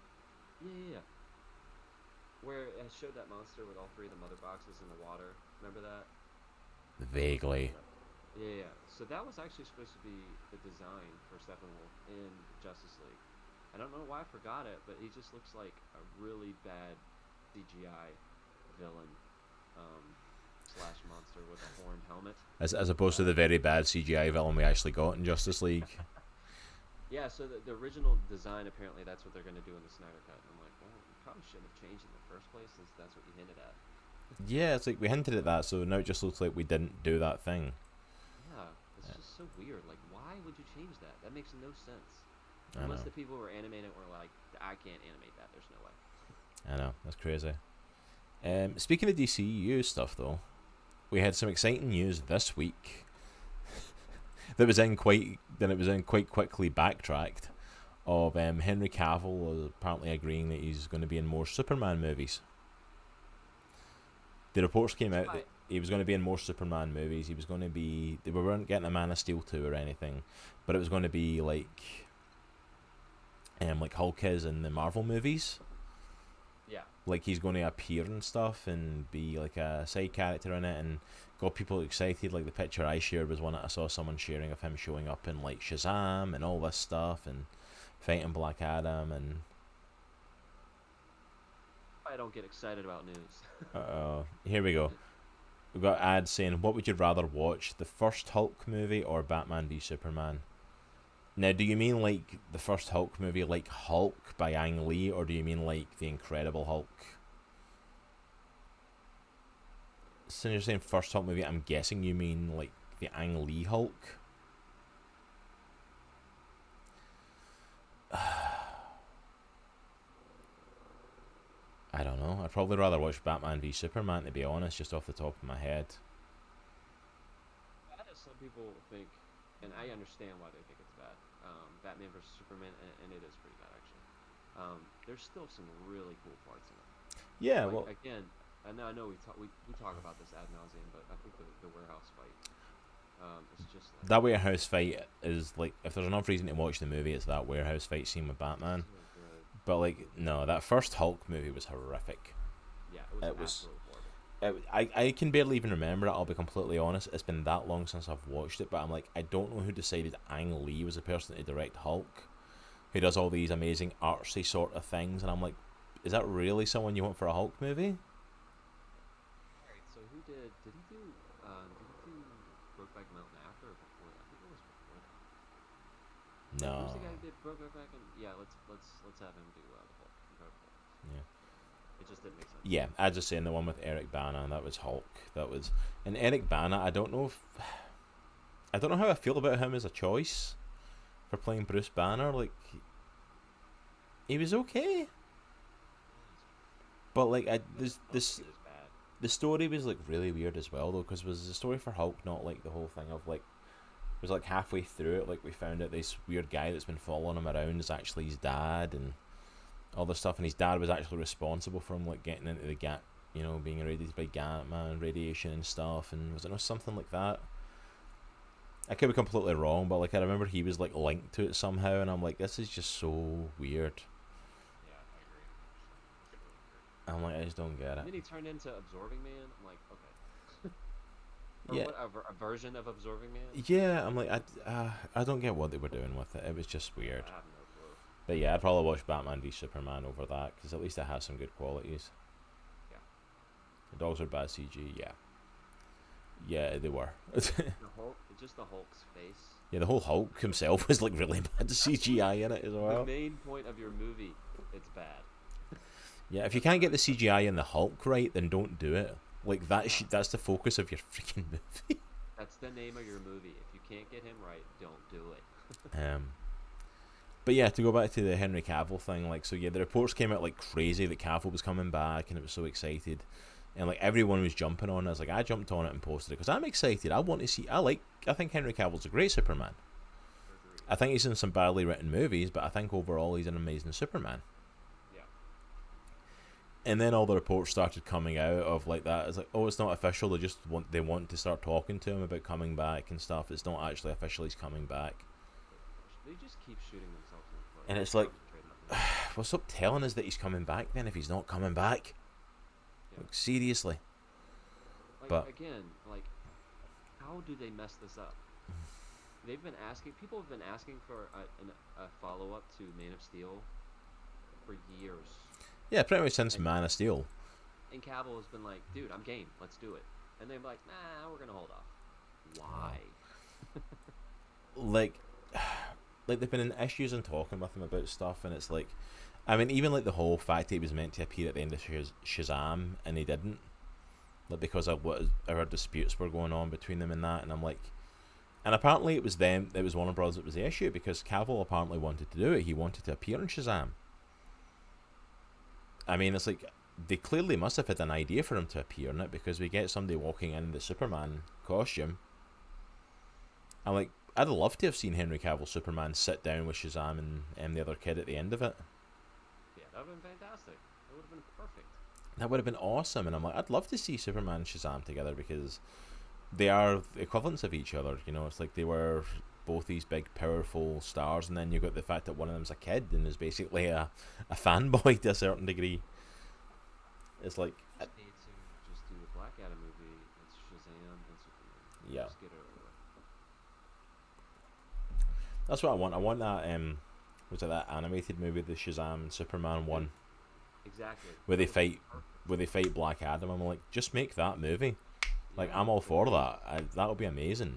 Yeah. Where it showed that monster with all three of the mother boxes in the water. Remember that? Vaguely. Yeah. So that was actually supposed to be the design for Steppenwolf in Justice League. I don't know why I forgot it, but he just looks like a really bad CGI villain slash monster with a horned helmet. As opposed to the very bad CGI villain we actually got in Justice League. Yeah, so the original design, apparently that's what they're going to do in the Snyder Cut. I'm like, well, you probably shouldn't have changed it in the first place since that's what you hinted at. Yeah, it's like we hinted at that, so now it just looks like we didn't do that thing. Yeah, it's just so weird. Like, why would you change that? That makes no sense. Unless the people who were animating it were like, I can't animate that. There's no way. I know, that's crazy. Speaking of DCU stuff, though, we had some exciting news this week that was in quite quickly backtracked of Henry Cavill apparently agreeing that he's going to be in more Superman movies. The reports came out that he was going to be in more Superman movies. He was going to be... We weren't getting a Man of Steel 2 or anything, but it was going to be like Hulk is in the Marvel movies. Yeah. Like he's going to appear and stuff and be like a side character in it and got people excited. Like the picture I shared was one that I saw someone sharing of him showing up in like Shazam and all this stuff and fighting Black Adam and... I don't get excited about news. Here we go. We've got ads saying, what would you rather watch, the first Hulk movie or Batman v Superman? Now, do you mean like the first Hulk movie, like Hulk by Ang Lee, or do you mean like the Incredible Hulk? Since you're saying first Hulk movie, I'm guessing you mean like the Ang Lee Hulk. I don't know. I'd probably rather watch Batman v Superman, to be honest, just off the top of my head. Some people think, and I understand why they think it's bad. Batman versus Superman, and it is pretty bad actually. There's still some really cool parts in it. Yeah, like, well, again, I know we talk about this ad nauseum, but I think the warehouse fight, it's just like, that warehouse fight is like, if there's enough reason to watch the movie, it's that warehouse fight scene with Batman. so good. But like, no, that first Hulk movie was horrific. Yeah, it was absolutely horrible. I can barely even remember it, I'll be completely honest. It's been that long since I've watched it, but I'm like, I don't know who decided Ang Lee was the person to direct Hulk, who does all these amazing artsy sort of things, and I'm like, is that really someone you want for a Hulk movie? Alright, so who did he do Brokeback Mountain after or before that? I think it was before that. No. Who's the guy who did Brokeback and yeah, let's have him do the Hulk. Incredible Hulk. Yeah. It just didn't make sense. Yeah, I just saying the one with Eric Bana, that was Hulk. And Eric Bana, I don't know if... I don't know how I feel about him as a choice for playing Bruce Banner. Like, he was okay, but like He was bad. the story was like really weird as well though, because was the story for Hulk not like the whole thing of like, it was like halfway through it, like we found out this weird guy that's been following him around is actually his dad and all this stuff, and his dad was actually responsible for him like getting into the gap, you know, being irradiated by gamma and radiation and stuff, and was it not something like that? I could be completely wrong, but like I remember he was like linked to it somehow, and I'm like, this is just so weird. Yeah, I agree. It's really weird. I'm like, I just don't get And it. then he turned into Absorbing Man. I'm like, okay. Or Yeah, what? A version of Absorbing Man? yeah. I'm like, I don't get what they were doing with it. It was just weird. I have no clue. But yeah, I'd probably watch Batman v Superman over that because at least it has some good qualities. Yeah. The dogs were bad CG. Yeah, yeah, they were. The Hulk, just the Hulk's face. Yeah, the whole Hulk himself was like really bad CGI in it as The well. main point of your movie, it's bad. Yeah, if you can't get the CGI in the Hulk right, then don't do it. Like that's the focus of your freaking movie. That's the name of your movie. If you can't get him right, don't do it. But yeah, to go back to the Henry Cavill thing, like, so yeah, the reports came out like crazy that Cavill was coming back, and it was so excited, and like everyone was jumping on it. I was like, I jumped on it and posted it because I'm excited. I want to see. I think Henry Cavill's a great Superman. I think he's in some badly written movies, but I think overall he's an amazing Superman. Yeah. And then all the reports started coming out of like that. It's like, oh, it's not official. They want to start talking to him about coming back and stuff. It's not actually official. He's coming back. They just keep shooting themselves in the foot. And it's like, well, stop telling us that he's coming back then if he's not coming back. Yeah. Like, seriously. Like, But again, like, how do they mess this up? They've been asking. People have been asking for a follow up to Man of Steel for years. yeah, pretty much since Man of Steel. And Cavill has been like, dude, I'm game. Let's do it. And they're like, nah, we're gonna hold off. Why? Like they've been in issues and talking with him about stuff, and it's like, I mean, even like the whole fact that he was meant to appear at the end of Shazam and he didn't, like because of what our disputes were going on between them and that, and I'm like, and apparently it was Warner Bros. That was the issue because Cavill apparently wanted to do it. He wanted to appear in Shazam. I mean, it's like they clearly must have had an idea for him to appear in it because we get somebody walking in the Superman costume. I'm like, I'd love to have seen Henry Cavill Superman sit down with Shazam and the other kid at the end of it. Yeah, that would have been fantastic. That would have been perfect. That would have been awesome, and I'm like, I'd love to see Superman and Shazam together because they are equivalents of each other. You know, it's like they were both these big, powerful stars, and then you got the fact that one of them's a kid and is basically a fanboy to a certain degree. It's like, Need to just do the Black Adam movie. It's Shazam and Superman. Yeah. Just get it over with. that's what I want. I want that was it that animated movie, the Shazam Superman one, Exactly. where they fight Black Adam. I'm like, just make that movie. Like, Yeah. I'm all for that. That'll be amazing.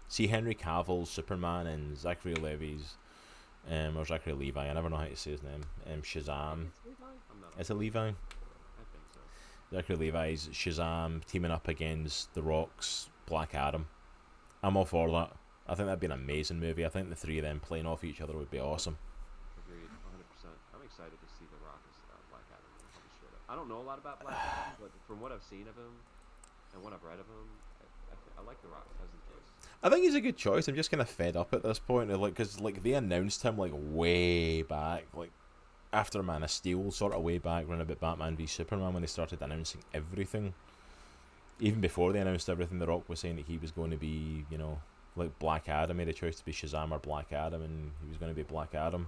See Henry Cavill's Superman and Zachary Levi's, or Zachary Levi, I never know how to say his name. Shazam. It's Levi? I'm not. Is it Levi? I think so. Zachary Levi's Shazam teaming up against The Rock's Black Adam. I'm all for that. I think that'd be an amazing movie. I think the three of them playing off each other would be awesome. Agreed, 100%. I'm excited to see The Rock as Black Adam. I'll be straight up. I don't know a lot about Black Adam, but from what I've seen of him and what I've read of him, I like The Rock as the choice. I think he's a good choice. I'm just kind of fed up at this point, like, because like they announced him like way back, like after Man of Steel, sort of way back, around about Batman v Superman when they started announcing everything. Even before they announced everything, The Rock was saying that he was going to be, you know, like Black Adam, made a choice to be Shazam or Black Adam, and he was going to be Black Adam.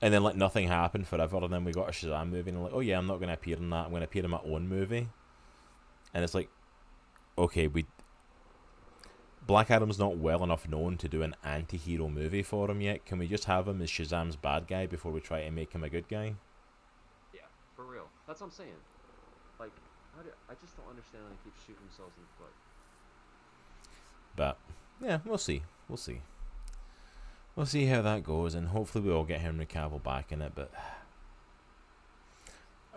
And then like nothing happened forever, and then we got a Shazam movie, and I'm like, oh yeah, I'm not going to appear in that. I'm going to appear in my own movie. And it's like, okay, Black Adam's not well enough known to do an anti-hero movie for him yet. Can we just have him as Shazam's bad guy before we try to make him a good guy? Yeah, for real. That's what I'm saying. Like, I just don't understand how they keep shooting themselves in the foot. But yeah, we'll see. We'll see how that goes, and hopefully we all get Henry Cavill back in it. But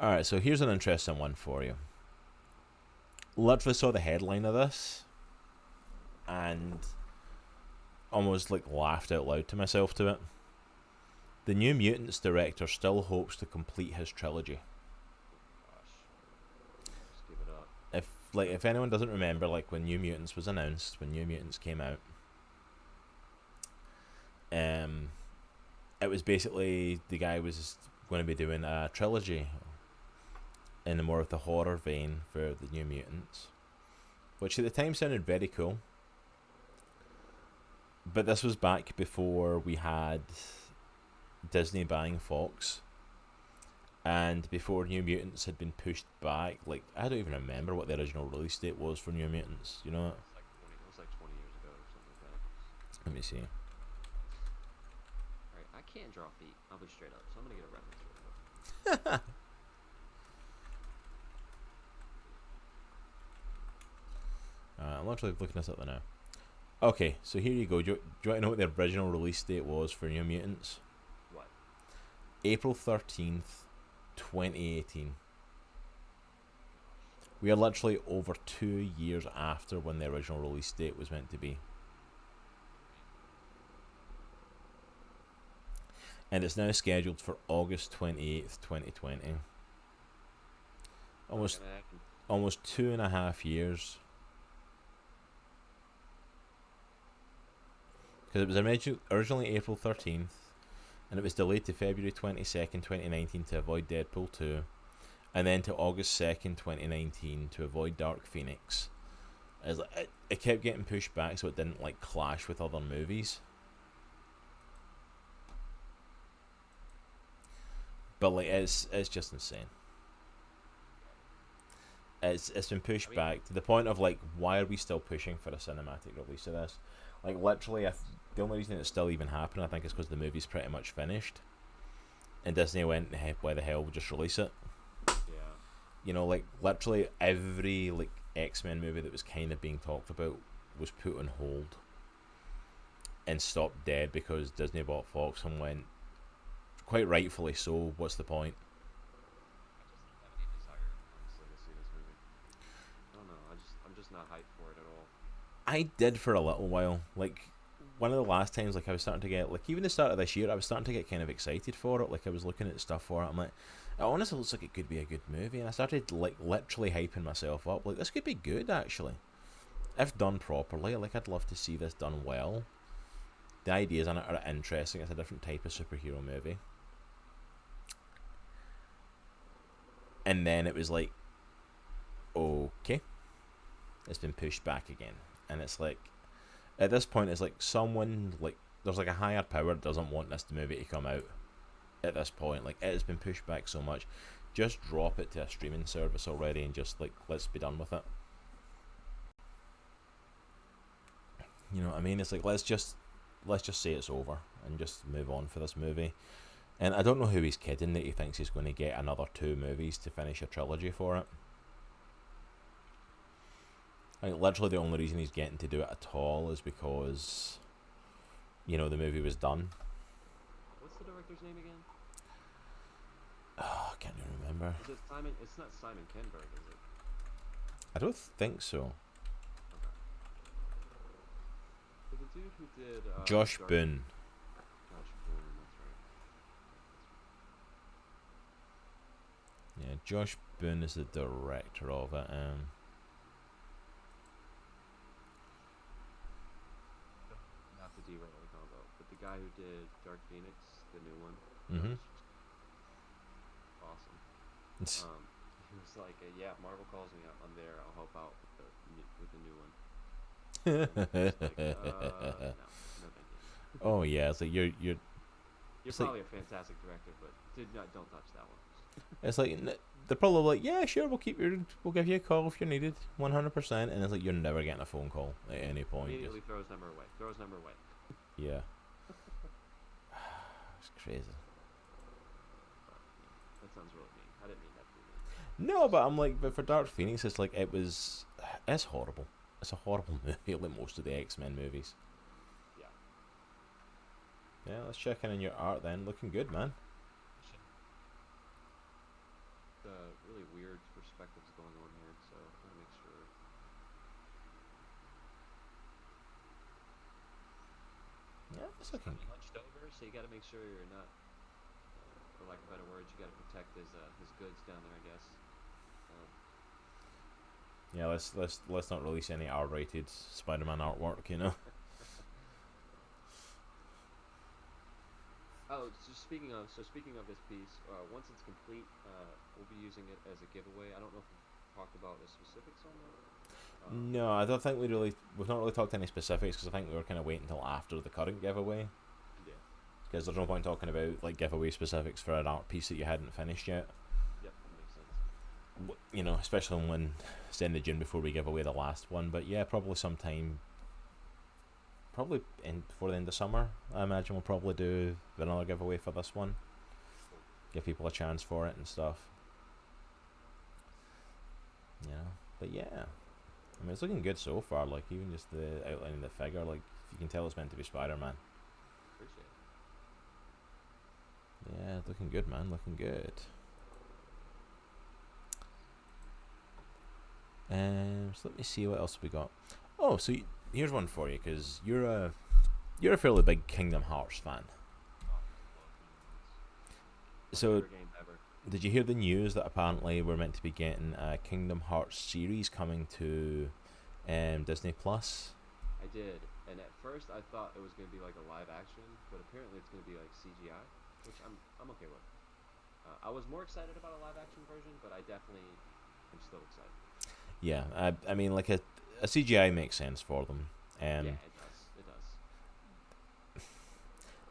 all right, so here's an interesting one for you. Literally saw the headline of this, and almost like laughed out loud to myself to it. The New Mutants director still hopes to complete his trilogy. Gosh, just give it up. If anyone doesn't remember, like when New Mutants was announced, when New Mutants came out, it was basically the guy was going to be doing a trilogy in more of the horror vein for the New Mutants, which at the time sounded very cool. But this was back before we had Disney buying Fox, and before New Mutants had been pushed back. Like, I don't even remember what the original release date was for New Mutants. You know, It was like 20 years ago or something like that. let me see. All right, I can't draw feet. I'll be straight up, so I'm gonna get a reference really quick. I'm literally looking this up now. Okay, so here you go. Do you want to know what the original release date was for New Mutants? What? April 13th, 2018. We are literally over 2 years after when the original release date was meant to be. And it's now scheduled for August 28th, 2020. Almost 2.5 years. Because it was originally April 13th, and it was delayed to February 22nd, 2019 to avoid Deadpool 2, and then to August 2nd, 2019 to avoid Dark Phoenix. It kept getting pushed back so it didn't like clash with other movies. But like it's just insane. It's been pushed back to the point of like, why are we still pushing for a cinematic release of this? Like literally, the only reason it's still even happening, I think, is because the movie's pretty much finished, and Disney went, hey, why the hell, we'll just release it. Yeah. You know, like literally every like X-Men movie that was kind of being talked about was put on hold and stopped dead because Disney bought Fox and went, quite rightfully so, what's the point? I just don't have any desire, honestly, to see this movie. I don't know. I'm just not hyped for it at all. I did for a little while. Like one of the last times, like I was starting to get, like even the start of this year, I was starting to get kind of excited for it. Like I was looking at stuff for it. I'm like, it honestly looks like it could be a good movie, and I started like literally hyping myself up. Like this could be good actually, if done properly. Like I'd love to see this done well. The ideas in it are interesting. It's a different type of superhero movie. And then it was like, okay, it's been pushed back again, and it's like, at this point, it's like someone like there's like a higher power that doesn't want this movie to come out. At this point, like it has been pushed back so much, just drop it to a streaming service already, and just like let's be done with it. You know what I mean? It's like let's just say it's over and just move on for this movie. And I don't know who he's kidding that he thinks he's going to get another 2 movies to finish a trilogy for it. Like literally the only reason he's getting to do it at all is because, you know, the movie was done. What's the director's name again? Oh, I can't even remember. Is it Simon? It's not Simon Kinberg, is it? I don't think so. Okay. So the dude who did Josh Boone. Josh Boone, that's right. Yeah, Josh Boone is the director of it. Not the derail the combo, but the guy who did Dark Phoenix, the new one. Mm-hmm. Awesome. He was like, "Yeah, Marvel calls me, I'm there. I'll help out with the new one." Like, no, thank you. Oh yeah, it's like you're probably a fantastic director, but don't touch that one. It's like they're probably like, yeah, sure, we'll give you a call if you're needed, 100%. And it's like you're never getting a phone call at any point. Immediately throw his number away. Yeah. It's crazy. That sounds really mean. I didn't mean that to be mean. No, but I'm like, but for Dark Phoenix, it's like it's horrible. It's a horrible movie, like most of the X-Men movies. Yeah. Yeah, let's check in on your art then. Looking good, man. Really weird perspectives going on here, so I'm gonna make sure. It's He's looking. kind of hunched over, so you got to make sure you're not, for lack of better words, you got to protect his goods down there, I guess. Um, Yeah, let's not release any R-rated Spider-Man artwork. You know. oh, speaking of this piece, once it's complete, we'll be using it as a giveaway. I don't know if we've talked about the specifics on that. No, I don't think we've not really talked any specifics because I think we were kind of waiting until after the current giveaway. Yeah. Because there's no point talking about like giveaway specifics for an art piece that you hadn't finished yet. Yep, that makes sense. You know, especially when it's the end of June before we give away the last one. But yeah, probably sometime, probably before the end of summer. I imagine we'll probably do another giveaway for this one. Cool. Give people a chance for it and stuff. You know, but yeah. I mean, it's looking good so far. Like even just the outline of the figure, like you can tell it's meant to be Spider-Man. Appreciate it. Yeah, looking good, man. Looking good. So let me see what else we got. Oh, so here's one for you because you're a fairly big Kingdom Hearts fan. Oh, love Kingdom Hearts. So Favorite game ever. did you hear the news that apparently we're meant to be getting a Kingdom Hearts series coming to Disney Plus? I did, and at first I thought it was gonna be like a live action, but apparently it's gonna be like CGI, which I'm okay with. I was more excited about a live action version, but I definitely am still excited. Yeah, I mean like a CGI makes sense for them. Yeah, it does. It does.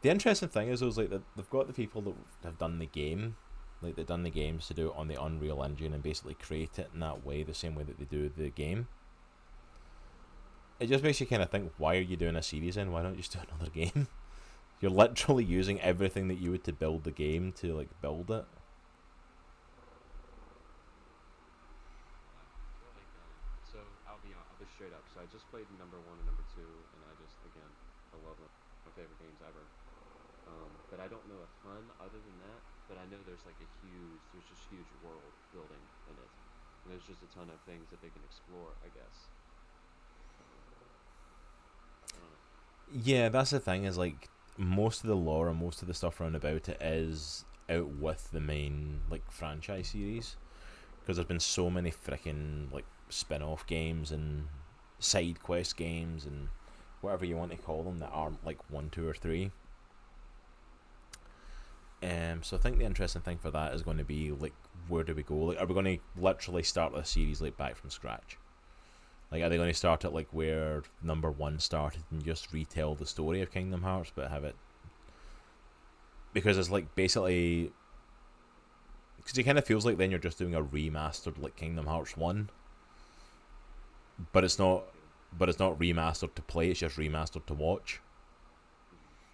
The interesting thing is, like they've got the people that have done the game, like they've done the games to do it on the Unreal Engine and basically create it in that way, the same way that they do the game. It just makes you kind of think, why are you doing a series then? Why don't you just do another game? You're literally using everything that you would to build the game to like build it. So I'll be straight up. So I just played number one and number two, and again, I love them. My favorite games ever. But I don't know a ton other than that. But I know there's just huge world building in it, and there's just a ton of things that they can explore, I guess. I don't know. Yeah, that's the thing. Is like most of the lore and most of the stuff around about it is out with the main like franchise series, because there's been so many freaking like spin-off games and side quest games and whatever you want to call them that aren't like 1, 2, or 3. So I think the interesting thing for that is going to be like, where do we go? Like, are we going to literally start the series like back from scratch? Like, are they going to start at like where number one started and just retell the story of Kingdom Hearts, but have it? Because it's like basically, because it kind of feels like then you're just doing a remastered like Kingdom Hearts 1, but it's not. But it's not remastered to play; it's just remastered to watch.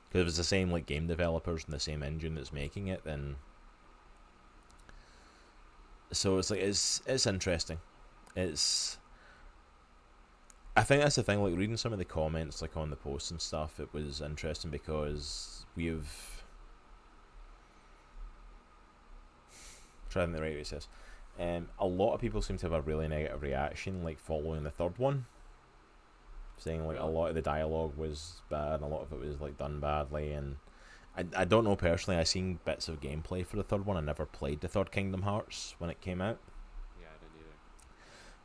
Because if it's the same like game developers and the same engine that's making it, then so it's like it's interesting. It's I think that's the thing. Like reading some of the comments like on the posts and stuff, it was interesting because we've trying the right way it says. A lot of people seem to have a really negative reaction, like following the third one, saying like a lot of the dialogue was bad and a lot of it was like done badly. And I don't know personally. I seen bits of gameplay for the third one. I never played the third Kingdom Hearts when it came out, Yeah, I didn't either.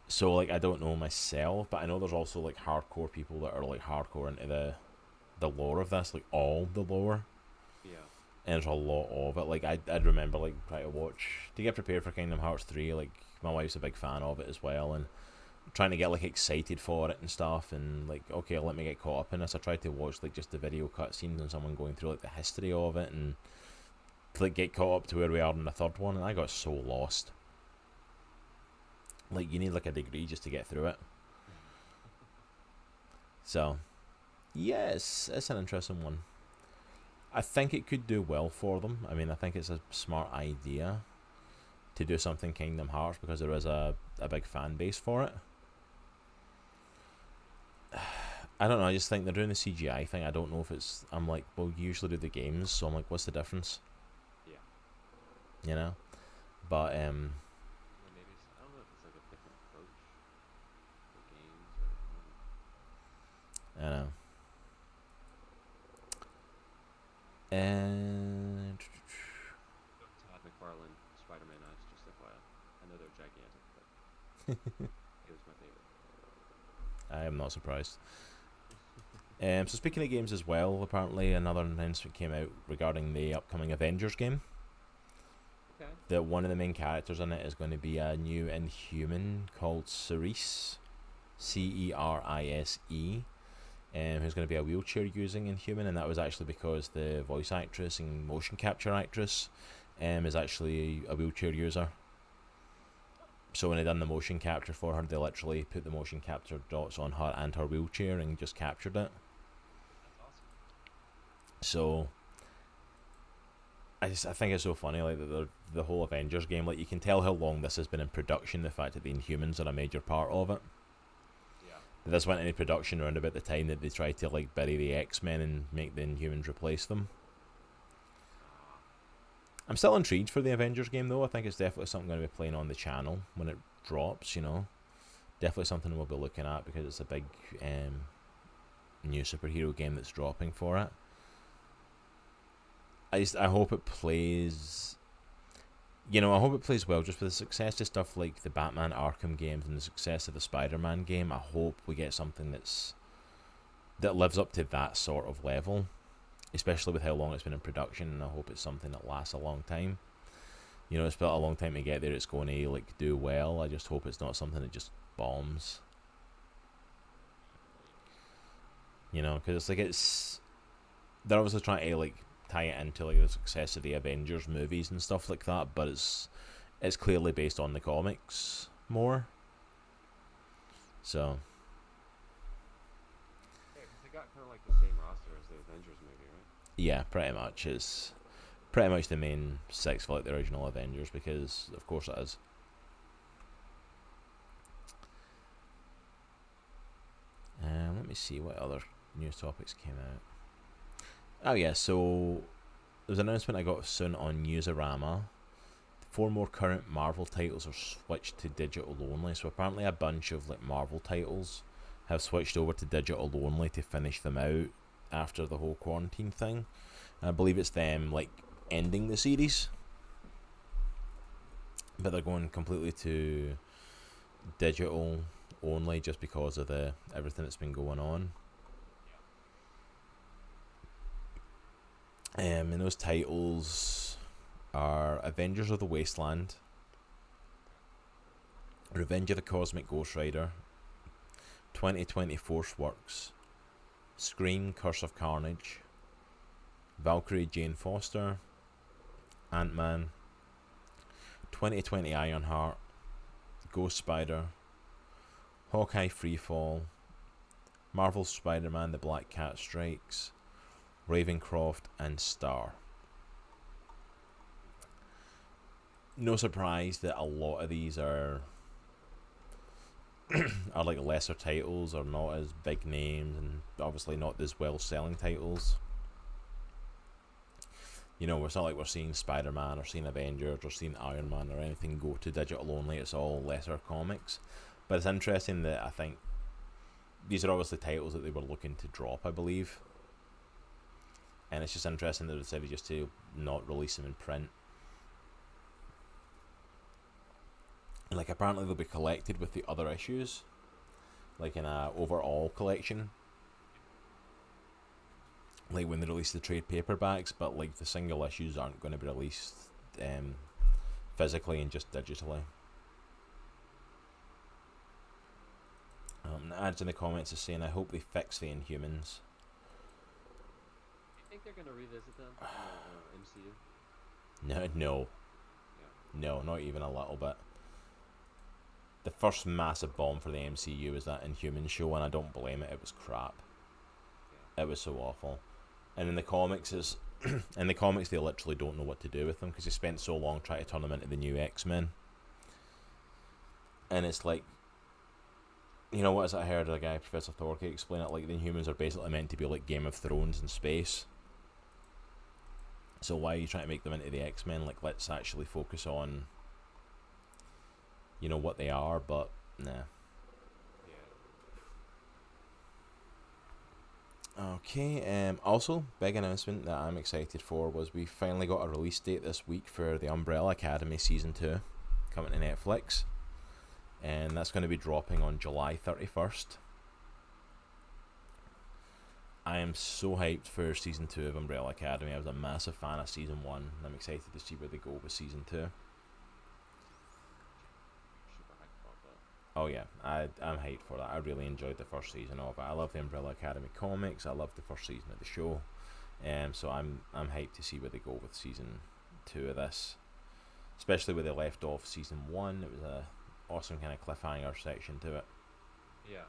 so like I don't know myself. But I know there's also like hardcore people that are like hardcore into the lore of this, like all the lore. Yeah. And there's a lot of it. Like I'd remember like trying to watch to get prepared for Kingdom Hearts 3. Like my wife's a big fan of it as well, and trying to get like excited for it and stuff. And like, okay, let me get caught up in this. I tried to watch like just the video cutscenes and someone going through like the history of it and to, like get caught up to where we are in the third one, and I got so lost. Like you need like a degree just to get through it. So yes, it's an interesting one. I think it could do well for them. I mean, I think it's a smart idea to do something Kingdom Hearts because there is a big fan base for it. I don't know, I just think they're doing the CGI thing. I don't know if it's... I'm like, well, you usually do the games, so I'm like, what's the difference? Yeah. You know? But, Yeah, maybe I don't know if it's like a different approach for games or. I don't know. And Todd McFarlane Spider-Man eyes, just FYI. I know they're gigantic, but it was my favorite. I am not surprised. So speaking of games as well, apparently another announcement came out regarding the upcoming Avengers game. Okay. That one of the main characters in it is going to be a new Inhuman called Cerise, Cerise, who's going to be a wheelchair using Inhuman, and that was actually because the voice actress and motion capture actress is actually a wheelchair user. So when they done the motion capture for her, they literally put the motion capture dots on her and her wheelchair and just captured it. That's awesome. So I think it's so funny, like the whole Avengers game. Like, you can tell how long this has been in production. The fact that the Inhumans are a major part of it. Yeah. This went into production around about the time that they tried to like bury the X-Men and make the Inhumans replace them. I'm still intrigued for the Avengers game though. I think it's definitely something going to be playing on the channel when it drops. You know, definitely something we'll be looking at because it's a big new superhero game that's dropping for it. I hope it plays. You know, I hope it plays well. Just for the success of stuff like the Batman Arkham games and the success of the Spider-Man game, I hope we get something that lives up to that sort of level, especially with how long it's been in production. And I hope it's something that lasts a long time. You know, it's been a long time to get there. It's going to like do well. I just hope it's not something that just bombs. You know, because they're obviously trying to like tie it into like the success of the Avengers movies and stuff like that, but it's clearly based on the comics more. So Yeah, because they got kind of like the same roster as the Avengers movie, right? yeah, pretty much it's pretty much the main six for like the original Avengers, because of course it is. Let me see what other news topics came out. Oh yeah, so there was an announcement I got soon on Newsarama. 4 more current Marvel titles are switched to digital only. So apparently a bunch of like Marvel titles have switched over to digital only to finish them out after the whole quarantine thing. I believe it's them like ending the series, but they're going completely to digital only just because of the everything that's been going on. And those titles are Avengers of the Wasteland, Revenge of the Cosmic Ghost Rider, 2020 Force Works, Scream Curse of Carnage, Valkyrie Jane Foster, Ant-Man, 2020 Ironheart, Ghost Spider, Hawkeye Freefall, Marvel Spider-Man The Black Cat Strikes, Ravencroft, and Star. No surprise that a lot of these are are like lesser titles or not as big names, and obviously not as well selling titles. You know, it's not like we're seeing Spider-Man or seeing Avengers or seeing Iron Man or anything go to digital only. It's all lesser comics. But it's interesting that I think these are obviously titles that they were looking to drop, I believe. And it's just interesting that they decided just to not release them in print. Like, apparently they'll be collected with the other issues, like in a overall collection, like when they release the trade paperbacks, but like the single issues aren't going to be released physically and just digitally. Ads in the comments is saying, I hope they fix the Inhumans. Do you think they're gonna revisit them in the MCU? No, no, not even a little bit. The first massive bomb for the MCU was that Inhuman show, and I don't blame it. It was crap. Yeah. It was so awful. And in the comics, in the comics they literally don't know what to do with them because they spent so long trying to turn them into the new X-Men. And it's like, you know what is it? I heard a guy, Professor Thorke, explain it like the Inhumans are basically meant to be like Game of Thrones in space. So why are you trying to make them into the X-Men? Like, let's actually focus on, you know, what they are, but nah. Okay, also, big announcement that I'm excited for was we finally got a release date this week for the Umbrella Academy Season 2 coming to Netflix. And that's going to be dropping on July 31st. I am so hyped for Season 2 of Umbrella Academy. I was a massive fan of Season 1, and I'm excited to see where they go with Season 2. Super hyped about that. Oh yeah, I'm hyped for that. I really enjoyed the first season of it. I love the Umbrella Academy comics. I love the first season of the show. So I'm hyped to see where they go with Season 2 of this. Especially where they left off Season 1. It was a awesome kind of cliffhanger section to it. Yeah.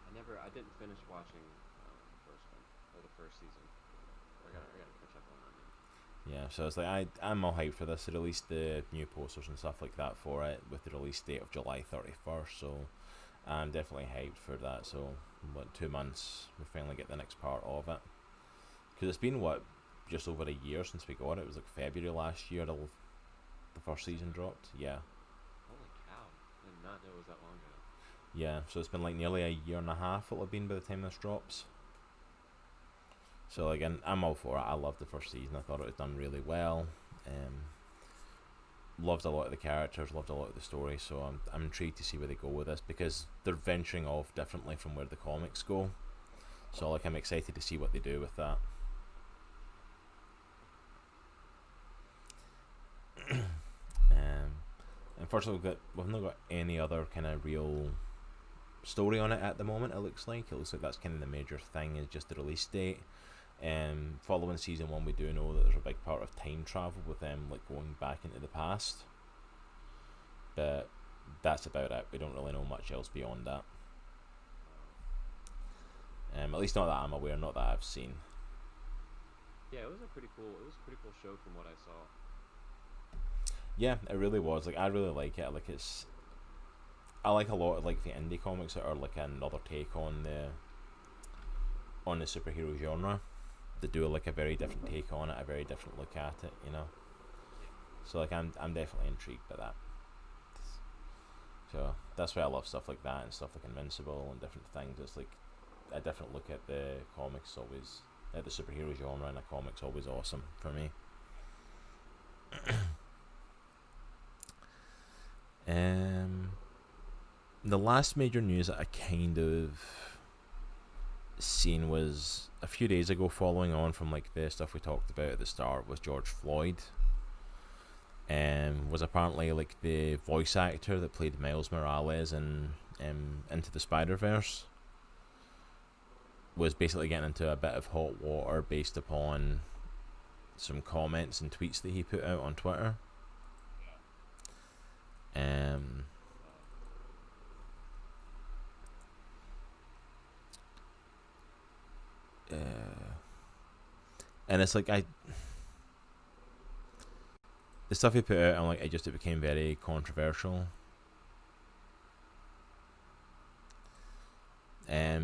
I didn't finish watching the first one or the first season. I gotta catch up on that. Yeah, so it's like I'm all hyped for this. They released the new posters and stuff like that for it with the release date of July 31st. So I'm definitely hyped for that. So what, 2 months we finally get the next part of it. Because it's been just over a year since we got it. It was like February last year. The first season dropped. Yeah. Holy cow! I did not know it was that long ago. Yeah, so it's been like nearly a year and a half it'll have been by the time this drops. So like, I'm all for it. I loved the first season. I thought it was done really well. Loved a lot of the characters, loved a lot of the story. So I'm intrigued to see where they go with this because they're venturing off differently from where the comics go. So like, I'm excited to see what they do with that. Unfortunately, we've not got any other kind of real story on it at the moment. It looks like that's kind of the major thing, is just the release date. Following Season 1, we do know that there's a big part of time travel with them like going back into the past, but that's about it. We don't really know much else beyond that. At least not that I'm aware, not that I've seen. Yeah, it was a pretty cool show from what I saw. Yeah, it really was. Like, I really like it. Like, I like a lot of like the indie comics that are like another take on the superhero genre. They do like a very different take on it, a very different look at it, you know. So like, I'm definitely intrigued by that. So that's why I love stuff like that and stuff like Invincible and different things. It's like a different look at the comics always, at the superhero genre, and a comic's always awesome for me. The last major news that I kind of seen was a few days ago, following on from like the stuff we talked about at the start, was George Floyd. Was apparently like the voice actor that played Miles Morales in Into the Spider-Verse was basically getting into a bit of hot water based upon some comments and tweets that he put out on Twitter. And it's like the stuff he put out, and like it became very controversial.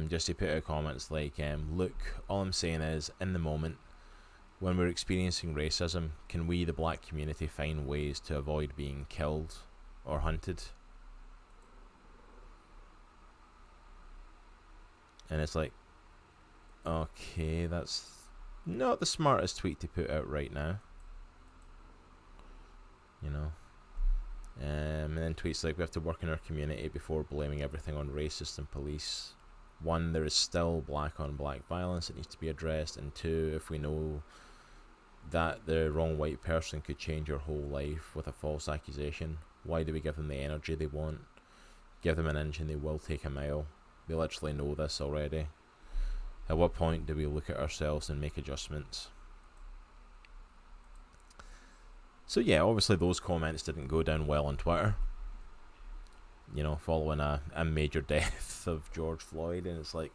Just he put out comments like, look, all I'm saying is, in the moment, when we're experiencing racism, can we, the black community, find ways to avoid being killed or hunted? And it's like, okay, that's not the smartest tweet to put out right now, you know. And then tweets like, we have to work in our community before blaming everything on racists and police. 1, there is still black on black violence that needs to be addressed, and 2, if we know that the wrong white person could change your whole life with a false accusation, why do we give them the energy they want? Give them an inch and they will take a mile. We literally know this already. At what point do we look at ourselves and make adjustments? So yeah, obviously those comments didn't go down well on Twitter, you know, following a major death of George Floyd. And it's like,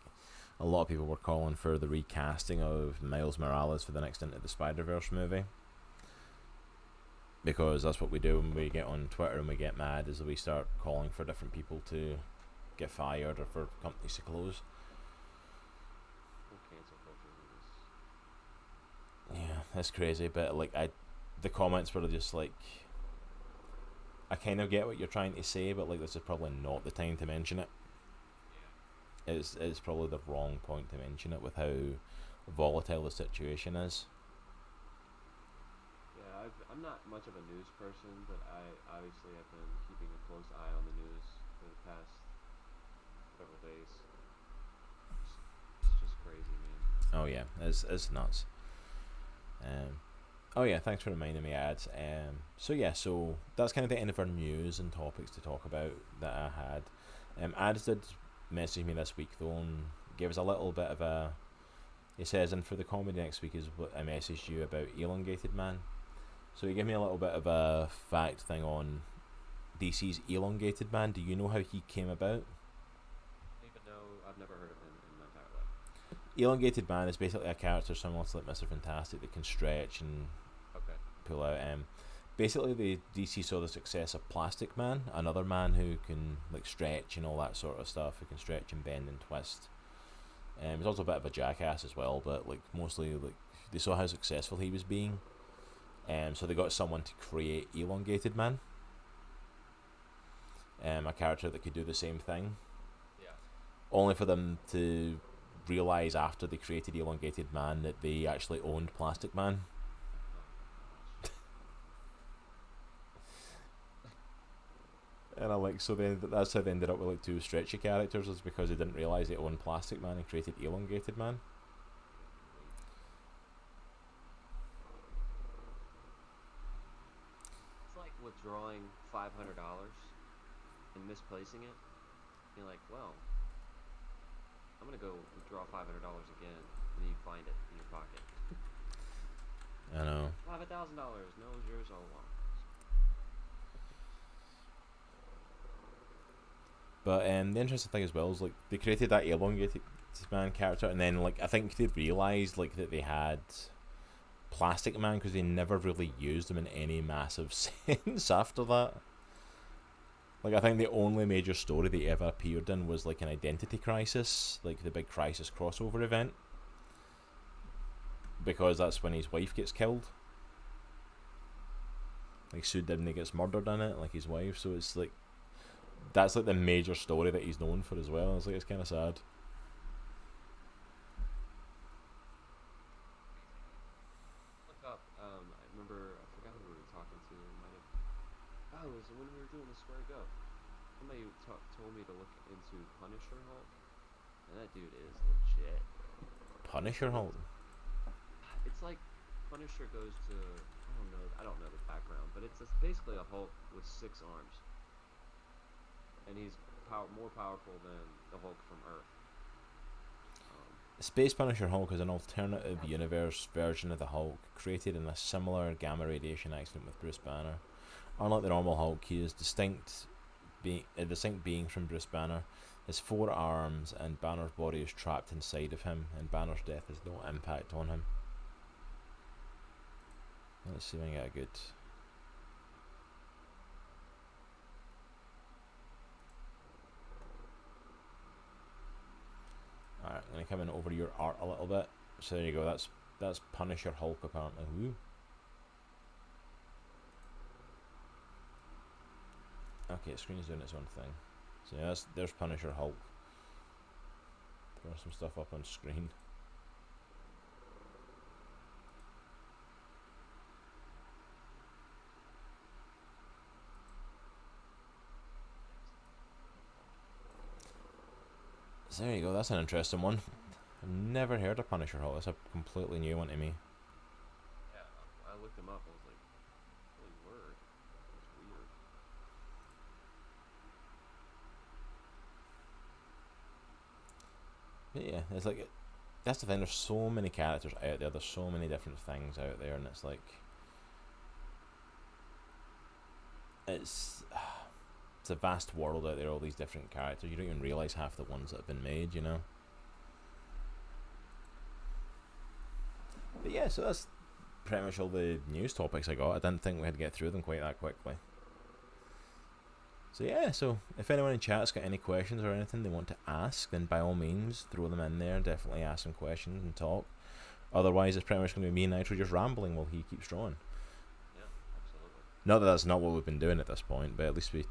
a lot of people were calling for the recasting of Miles Morales for the next Into the Spider-Verse movie, because that's what we do when we get on Twitter and we get mad, is that we start calling for different people to get fired or for companies to close. Yeah, that's crazy. But like, the comments were just like, I kind of get what you're trying to say, but like, this is probably not the time to mention it. it's probably the wrong point to mention it with how volatile the situation is. Yeah, I'm not much of a news person, but I obviously have been keeping a close eye on the news for the past several days. It's just crazy, man. Oh yeah, it's nuts. Oh yeah, thanks for reminding me, ads. So yeah, so that's kind of the end of our news and topics to talk about that I had. Ads did message me this week though and gave us a little bit of a. He says, and for the comedy next week is what I messaged you about elongated man. So he gave me a little bit of a fact thing on DC's elongated man. Do you know how he came about? Even though I've never heard of him in my entire life. Elongated man is basically a character similar to like Mr. Fantastic that can stretch and Okay. pull out. Basically, the DC saw the success of Plastic Man, another man who can like stretch and all that sort of stuff, who can stretch and bend and twist. He's also a bit of a jackass as well, but like mostly like they saw how successful he was being. So they got someone to create Elongated Man, a character that could do the same thing. Yeah. Only for them to realize after they created Elongated Man that they actually owned Plastic Man. And I like so then that's how they ended up with like two stretchy characters, is because they didn't realize they owned Plastic Man and created Elongated Man. It's like withdrawing $500 and misplacing it. You're like, well, I'm gonna go withdraw $500 again, and then you find it in your pocket. I know. $5,000. No, it was yours all along. But the interesting thing as well is like they created that Elongated Man character, and then like I think they realized like that they had Plastic Man because they never really used him in any massive sense after that. Like I think the only major story they ever appeared in was like an Identity Crisis, like the big Crisis crossover event, because that's when his wife gets killed. Like Sue Dibney gets murdered in it, like his wife. So it's like that's like the major story that he's known for as well. It's like it's kind of sad. Look up. I remember. I forgot who we were talking to. It might have. Oh, it was when we were doing the Square Go. Somebody told me to look into Punisher Hulk, and that dude is legit. Punisher Hulk. It's like Punisher goes to. I don't know the background, but it's basically a Hulk with 6 arms, and he's more powerful than the Hulk from Earth. Space Punisher Hulk is an alternative universe version of the Hulk created in a similar gamma radiation accident with Bruce Banner. Unlike the normal Hulk, he is a distinct being from Bruce Banner. His 4 arms and Banner's body is trapped inside of him, and Banner's death has no impact on him. Let's see if I can get a good. Alright, I'm going to come in over your art a little bit. So there you go, that's Punisher Hulk apparently. Woo. Okay, the screen's doing its own thing. So yeah, there's Punisher Hulk. Throw some stuff up on screen. So there you go, that's an interesting one. I've never heard of Punisher Hulk. That's a completely new one to me. Yeah, I looked him up. I was like, holy word, that's weird. But yeah, it's like that's the thing. There's so many characters out there. There's so many different things out there, and it's like it's a vast world out there. All these different characters. You don't even realize half the ones that have been made. You know. But yeah, so that's pretty much all the news topics I got. I didn't think we had to get through them quite that quickly. So yeah, so if anyone in chat's got any questions or anything they want to ask, then by all means throw them in there. Definitely ask some questions and talk. Otherwise, it's pretty much going to be me and Nitro just rambling while he keeps drawing. Yeah, absolutely. Not that that's not what we've been doing at this point, but at least we.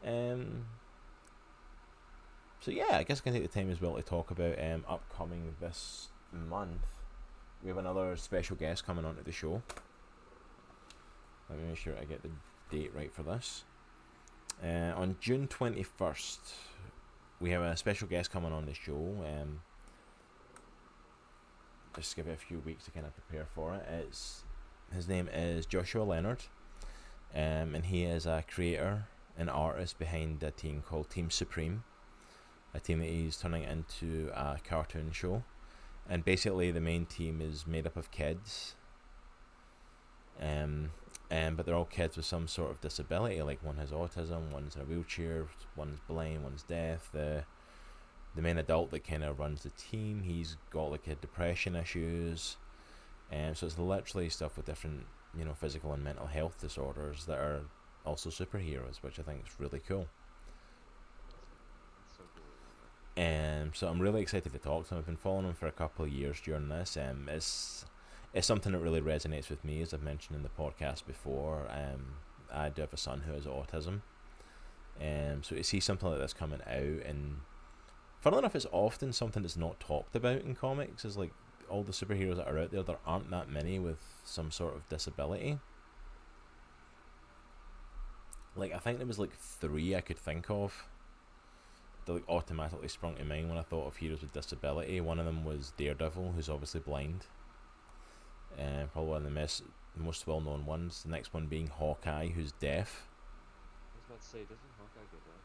Um, so yeah, I guess I can take the time as well to talk about upcoming this month. We have another special guest coming onto the show. Let me make sure I get the date right for this. On June 21st, we have a special guest coming on the show. Just give it a few weeks to kind of prepare for it. His name is Joshua Leonard, and he is a creator and artist behind a team called Team Supreme, a team that he's turning into a cartoon show. And basically, the main team is made up of kids, but they're all kids with some sort of disability. Like one has autism, one's in a wheelchair, one's blind, one's deaf. The main adult that kind of runs the team, he's got like a depression issues, and so it's literally stuff with different, physical and mental health disorders that are also superheroes, which I think is really cool. That's so cool. So I'm really excited to talk to him. I've been following him for a couple of years during this. It's something that really resonates with me, as I've mentioned in the podcast before. I do have a son who has autism, so to see something like this coming out, and funnily enough, it's often something that's not talked about in comics. Is like all the superheroes that are out there aren't that many with some sort of disability. Like, I think there was like 3 I could think of that like automatically sprung to mind when I thought of heroes with disability. One of them was Daredevil, who's obviously blind. Probably one of the most well-known ones. The next one being Hawkeye, who's deaf. I was about to say, doesn't Hawkeye get blind?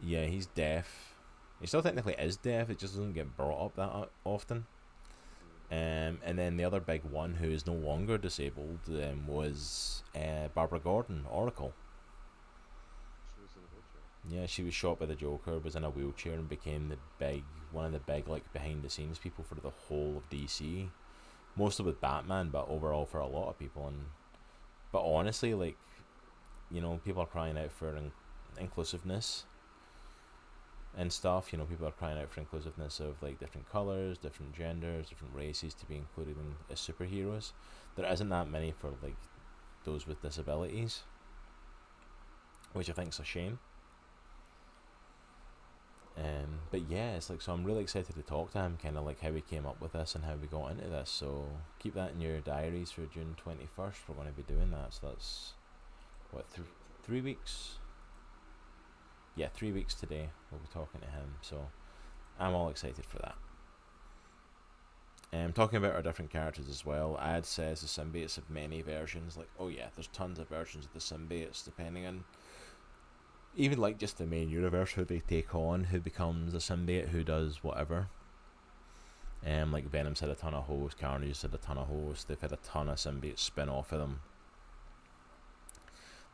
Yeah, he's deaf. He still technically is deaf, it just doesn't get brought up that often. And then the other big one, who is no longer disabled, was Barbara Gordon, Oracle. She was in a wheelchair. Yeah, she was shot by the Joker, was in a wheelchair, and became one of the big like behind-the-scenes people for the whole of DC. Mostly with Batman, but overall for a lot of people. But honestly, like, people are crying out for inclusiveness and stuff. People are crying out for inclusiveness of like different colors, different genders, different races to be included in as superheroes. There isn't that many for like those with disabilities, which I think is a shame. But yeah, it's like, so I'm really excited to talk to him, kind of like how we came up with this and how we got into this. So keep that in your diaries for June 21st. We're going to be doing that. So that's what, 3 weeks. Yeah, 3 weeks today we'll be talking to him, so I'm all excited for that. Talking about our different characters as well, Ad says the symbiotes have many versions. Like, oh yeah, there's tons of versions of the symbiotes, depending on even like just the main universe, who they take on, who becomes a symbiote, who does whatever. Like Venom's had a ton of hosts, Carnage's had a ton of hosts, they've had a ton of symbiotes spin off of them.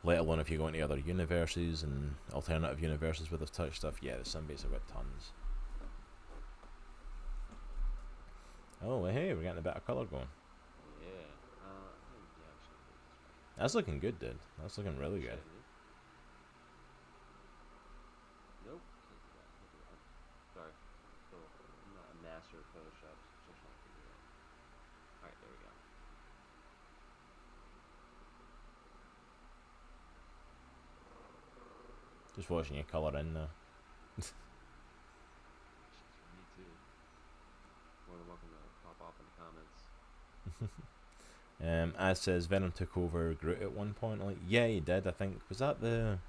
Let alone if you go into other universes and alternative universes where they've touched stuff, yeah, the symbiotes have got tons. Oh, hey, we're getting a bit of colour going. Yeah. I'm just gonna do this That's looking good, dude. That's looking really good. Nope, can't do that. Can't do that. Sorry. So, I'm not a master of Photoshop, so just trying to figure it out. Alright, there we go. Just watching you colour in now. Me too. More than welcome to pop off in the comments. As says Venom took over Groot at one point. Like, yeah, he did. I think was that during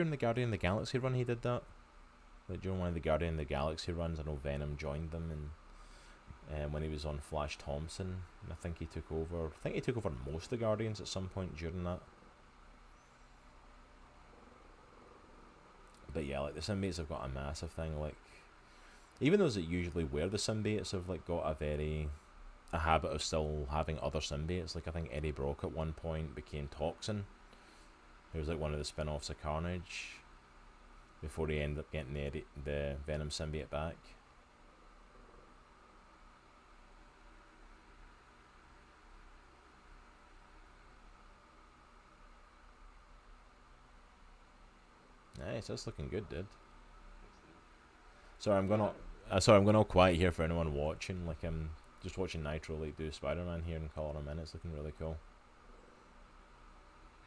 the Guardian of the Galaxy run he did that? Like during one of the Guardian of the Galaxy runs, I know Venom joined them, and when he was on Flash Thompson, and I think he took over. I think he took over most of the Guardians at some point during that. But yeah, like the symbiotes have got a massive thing. Like, even those that usually wear the symbiotes have like got a habit of still having other symbiotes. Like I think Eddie Brock at one point became Toxin, who was like one of the spin-offs of Carnage, before he ended up getting the Venom symbiote back. Nice, that's looking good, dude. Sorry, I'm going all quiet here for anyone watching. Like, I'm just watching Nitro like do Spider-Man here in color in a minute. It's looking really cool.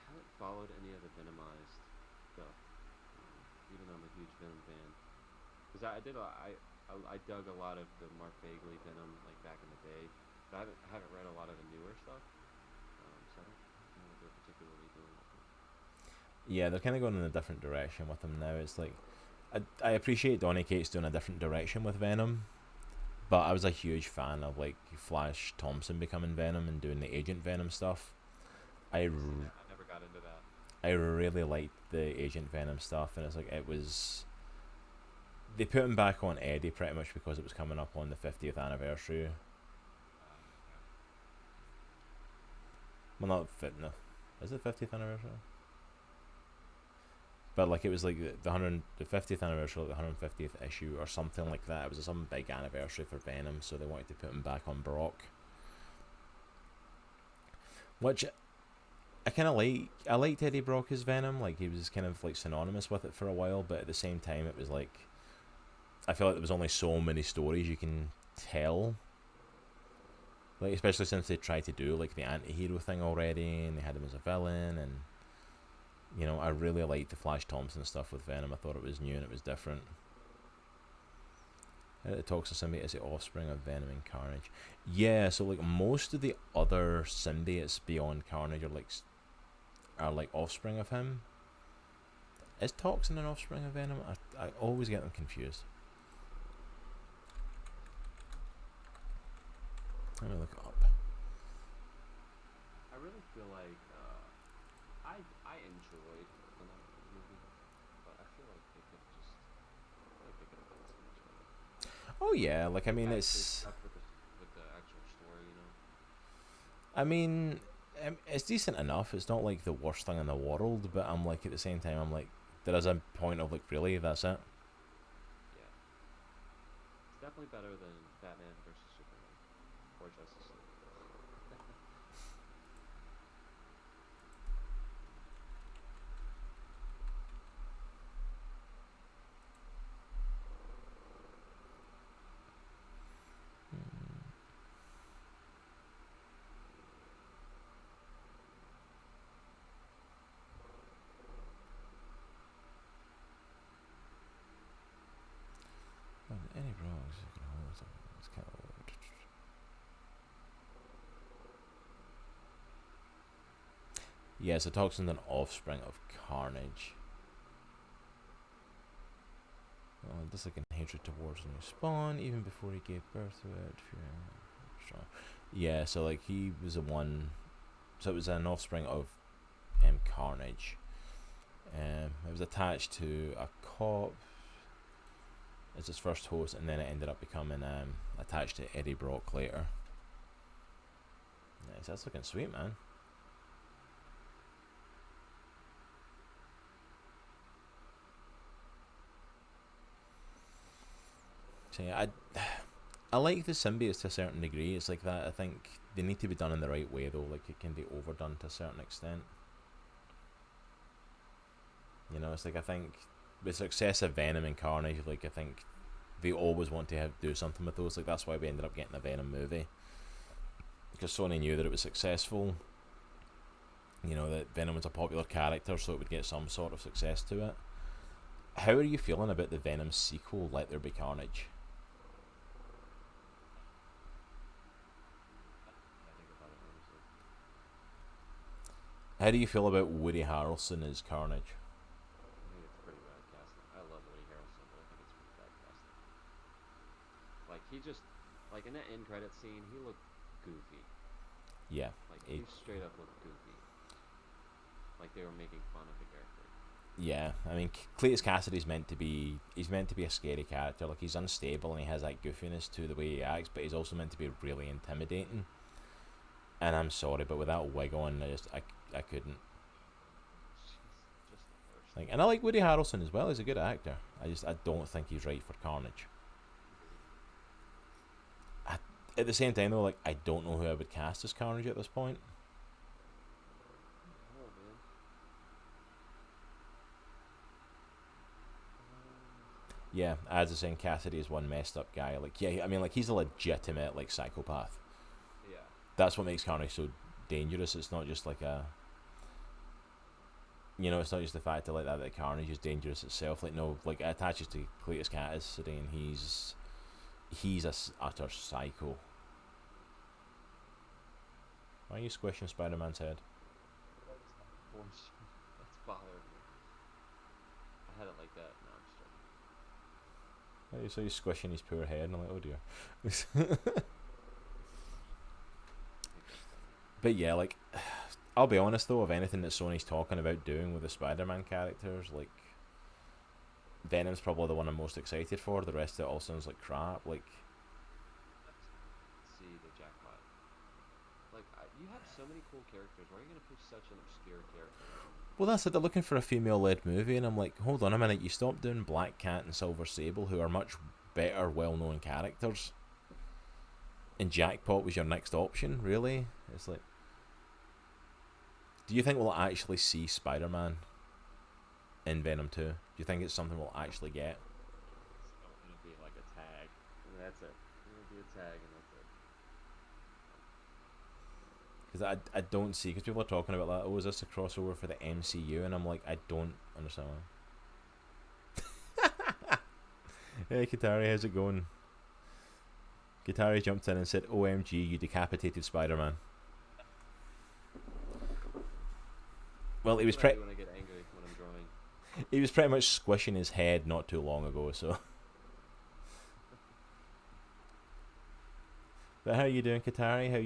I haven't followed any of the Venomized stuff Because I did I dug a lot of the Mark Bagley Venom like back in the day, but I haven't read a lot of the newer stuff. So I don't know what they're particularly doing with it. Yeah, they're kind of going in a different direction with them now. It's like I appreciate Donny Cates doing a different direction with Venom, but I was a huge fan of like Flash Thompson becoming Venom and doing the Agent Venom stuff. I, r- See, I never got into that. I really liked the Agent Venom stuff, and it's like it was. They put him back on Eddie pretty much because it was coming up on the 50th anniversary. Okay. Well, not fit. No, is it 50th anniversary? But like it was like the 50th anniversary, like the 150th issue or something like that. It was some big anniversary for Venom, so they wanted to put him back on Brock, which I kind of like. I liked Eddie Brock as Venom. Like he was kind of like synonymous with it for a while, but at the same time, it was like I feel like there was only so many stories you can tell. Like especially since they tried to do like the anti-hero thing already, and they had him as a villain, and I really liked the Flash Thompson stuff with Venom. I thought it was new and it was different. It talks to symbiote as the offspring of Venom and Carnage. Yeah, so like most of the other symbiotes beyond Carnage are like offspring of him. Is Toxin an offspring of Venom? I always get them confused. Let me look it up. I really feel like I enjoyed the movie, but I feel like they could just I feel like they could have done so much better. Oh yeah, like I They mean they it's stuck with the actual story, you know. I mean it's decent enough. It's not like the worst thing in the world, but I'm like at the same time I'm like there is a point of like really that's it. Yeah, it's definitely better than Batman versus Superman or Justice League. Any wrongs? It's kind of yeah. So Toxin's an offspring of Carnage. This like a hatred towards new spawn even before he gave birth to it. Yeah, so like he was a one. So it was an offspring of Carnage. It was attached to a cop as his first host, and then it ended up becoming attached to Eddie Brock later. Nice, that's looking sweet, man. So yeah, I like the symbiotes to a certain degree. It's like that. I think they need to be done in the right way, though. Like it can be overdone to a certain extent. It's like I think with success of Venom and Carnage, like I think they always want to do something with those. Like that's why we ended up getting a Venom movie because Sony knew that it was successful. That Venom was a popular character, so it would get some sort of success to it. How are you feeling about the Venom sequel, Let There Be Carnage? I think about it honestly. How do you feel about Woody Harrelson as Carnage? I think it's pretty bad casting. I love Woody Harrelson, but I think it's pretty bad casting. Like he just like in that end credit scene, he looked goofy. Yeah, Like it, he straight up looked goofy. Like they were making fun of the character. yeah. I mean, Cletus Cassidy's meant to be a scary character. Like he's unstable and he has that goofiness to the way he acts, but he's also meant to be really intimidating. And I'm sorry, but with that wig on, I couldn't. Just the worst. Like, and I like Woody Harrelson as well. He's a good actor. I don't think he's right for Carnage. Agreed. At the same time, though, like I don't know who I would cast as Carnage at this point. Oh man. Yeah, as I was saying, Cassidy is one messed up guy. Like, yeah, I mean, like he's a legitimate like psychopath. Yeah. That's what makes Carnage so dangerous. It's not just like a. you know, it's not just the fact that like that Carnage is dangerous itself. Like no, like it attaches to Cletus Cassidy, and he's a utter psycho. Why are you squishing Spider-Man's head? That's bothering me. I had it like that. No, I'm just joking. So he's squishing his poor head, and I'm like, oh dear. But yeah, like, I'll be honest though, of anything that Sony's talking about doing with the Spider-Man characters, like, Venom's probably the one I'm most excited for. The rest of it all sounds like crap. Like, See the jackpot. Like, you have so many cool characters. Why are you gonna push such an obscure character? well, that's it. They're looking for a female-led movie, and I'm like, hold on a minute. You stopped doing Black Cat and Silver Sable, who are much better, well-known characters, and Jackpot was your next option. Really? It's like, do you think we'll actually see Spider-Man in Venom 2? Do you think it's something we'll actually get? So it'll be like a tag, and that's it. It'll be a tag, and that's it. Because I don't see, because people are talking about that, oh, is this a crossover for the MCU? And I'm like, I don't understand why. Hey, Katari, how's it going? Katari jumped in and said, OMG, you decapitated Spider-Man. Well, he was When I get angry when I'm drawing. he was pretty much squishing his head not too long ago, so. But how are you doing, Katari? How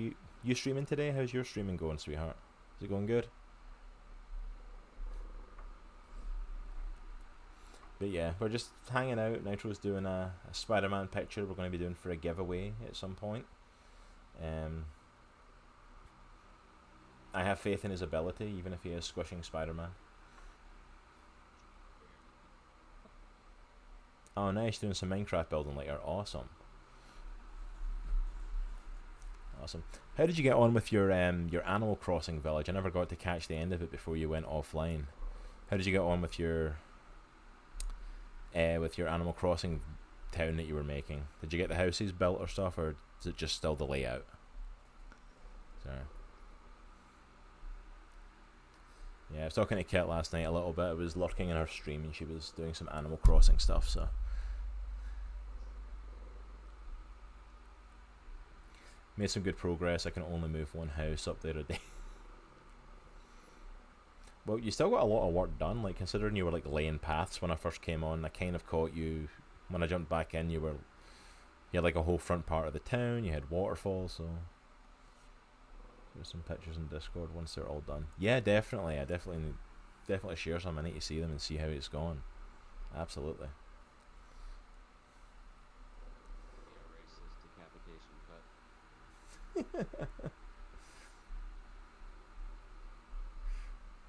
you streaming today? How's your streaming going, sweetheart? Is it going good? But yeah, we're just hanging out. Nitro's doing a Spider-Man picture we're going to be doing for a giveaway at some point. I have faith in his ability, even if he is squishing Spider-Man. Oh, nice, doing some Minecraft building later. Awesome. Awesome. How did you get on with your Animal Crossing village? I never got to catch the end of it before you went offline. How did you get on with your Animal Crossing town that you were making? Did you get the houses built or stuff, or is it just still the layout? Sorry. Yeah, I was talking to Kit last night a little bit. I was lurking in her stream and she was doing some Animal Crossing stuff, so. Made some good progress. I can only move one house up there a day. Well, you still got a lot of work done, like considering you were like laying paths when I first came on. I kind of caught you when I jumped back in. You had like a whole front part of the town. You had waterfalls, so there's some pictures in Discord once they're all done. Yeah, definitely. I definitely share some. I need to see them and see how it's gone. Absolutely. Yeah, racist decapitation cut.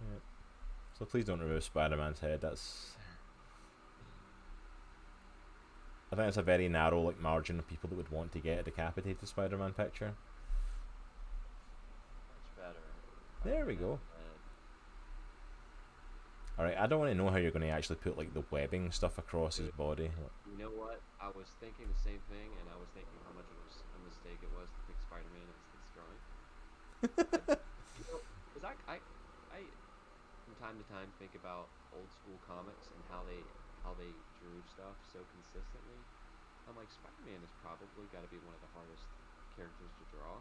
Yeah. So please don't remove Spider-Man's head. I think it's a very narrow like margin of people that would want to get a decapitated Spider-Man picture. Much better. There we go. Alright, I don't want to know how you're going to actually put like the webbing stuff across his body. You know what? I was thinking the same thing, and I was thinking how much of a mistake it was to pick Spider-Man as this drawing. Because I from time to time think about old school comics and how they drew stuff so consistently. I'm like, Spider-Man has probably got to be one of the hardest characters to draw.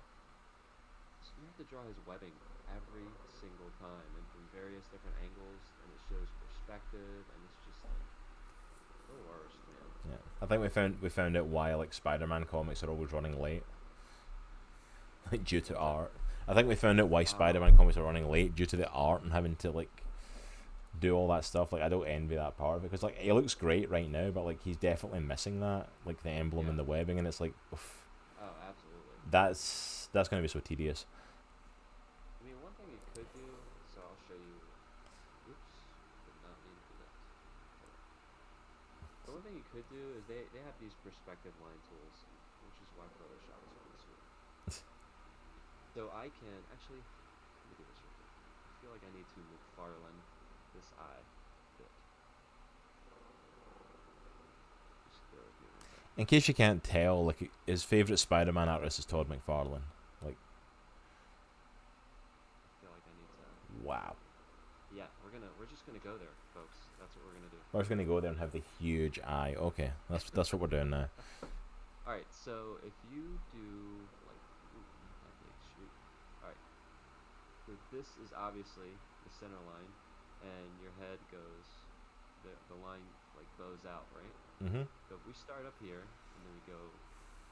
So you have to draw his webbing every single time, and from various different angles, and it shows perspective, and it's just like the worst, man. Yeah, I think we found out why like Spider-Man comics are always running late, like due to art. I think we found out why Spider-Man comics are running late due to the art and having to like do all that stuff. Like I don't envy that part of it because like he looks great right now, but like he's definitely missing that, like the emblem and the webbing, and it's like, oof, Oh, absolutely. that's gonna be so tedious. I mean, one thing you could do, so I'll show you. Oops, did not mean to do that. But one thing you could do is they have these perspective line tools, which is why Photoshop is really sweet. So I can actually, let me do this real quick. I feel like I need to McFarlane this eye bit. Just bear with me one second. In case you can't tell, like his favorite Spider-Man artist is Todd McFarlane. Like, I feel like I need to. wow. Yeah, we're just just gonna go there, folks. That's what we're gonna do. We're just gonna go there and have the huge eye. Okay, that's what we're doing now. All right. So if you do like, ooh, not that big, shoot. All right. So this is obviously the center line, and your head goes, the line like bows out, right? Mhm. So if we start up here and then we go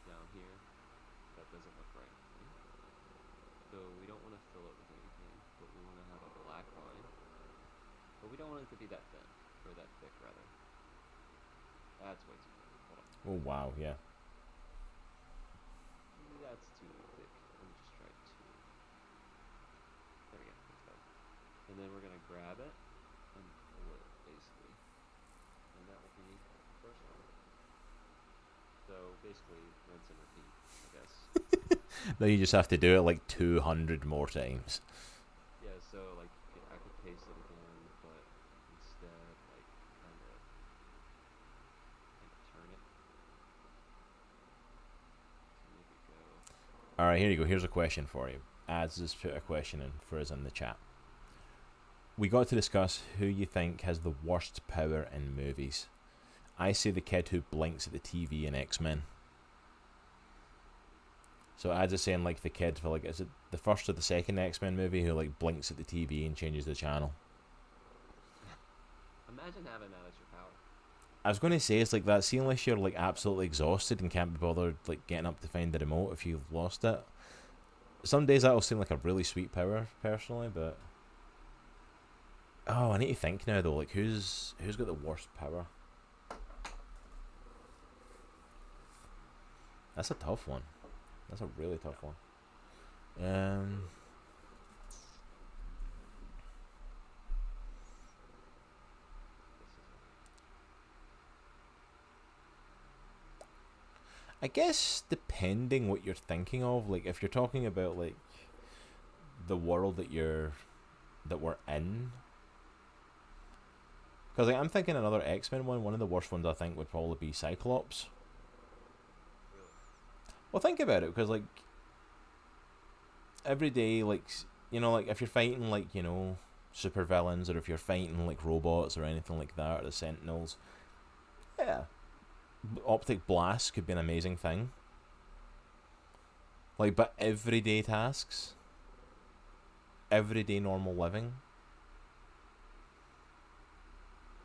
down here, that doesn't look right. Right? So we don't want to fill it with anything, but we want to have a black line. But we don't want it to be that thin, or that thick rather. That's way too thick. Hold on. Oh wow, yeah. That's too thick. Let me just try two. There we go. That's better. And then we're gonna grab it and pull it basically, and that will be the first one. So basically, rinse and repeat, I guess. Now you just have to do it like 200 more times. Yeah. So like, I could paste it again, but instead, like, kind of turn it to make it go. All right, here you go. Here's a question for you. Ads just put a question in for us in the chat. We got to discuss who you think has the worst power in movies. I say the kid who blinks at the TV in X-Men. So Ads is saying like the kid for like, is it the first or the second X-Men movie who like blinks at the TV and changes the channel? Imagine having that as your power. I was going to say it's like that. See, unless you're like absolutely exhausted and can't be bothered like getting up to find the remote if you've lost it. Some days that'll seem like a really sweet power, personally, but oh, I need to think now though. Like who's got the worst power? That's a tough one. That's a really tough one. I guess depending what you're thinking of, like if you're talking about like the world that we're in, because like, I'm thinking another X-Men one. One of the worst ones I think would probably be Cyclops. Really? Well, think about it, because like every day, like like if you're fighting like super villains, or if you're fighting like robots or anything like that, or the Sentinels, yeah, optic blast could be an amazing thing. Like, but everyday tasks, everyday normal living,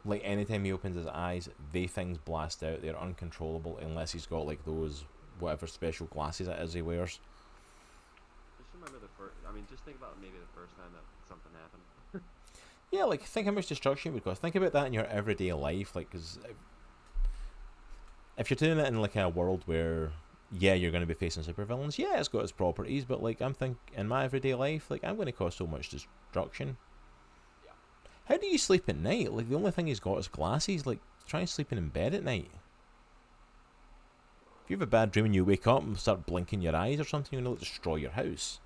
like anytime he opens his eyes, they things blast out. They're uncontrollable unless he's got like those whatever special glasses it is he wears. Just remember the first. I mean, just think about maybe the first time that something happened. Yeah, like think how much destruction it would cause. Think about that in your everyday life, like, because if you're doing it in like a world where you're going to be facing supervillains, it's got its properties, but like I'm think in my everyday life, like I'm going to cause so much destruction. Yeah. How do you sleep at night? Like the only thing he's got is glasses. Like try sleeping in bed at night. If you have a bad dream and you wake up and start blinking your eyes or something, you're going to destroy your house.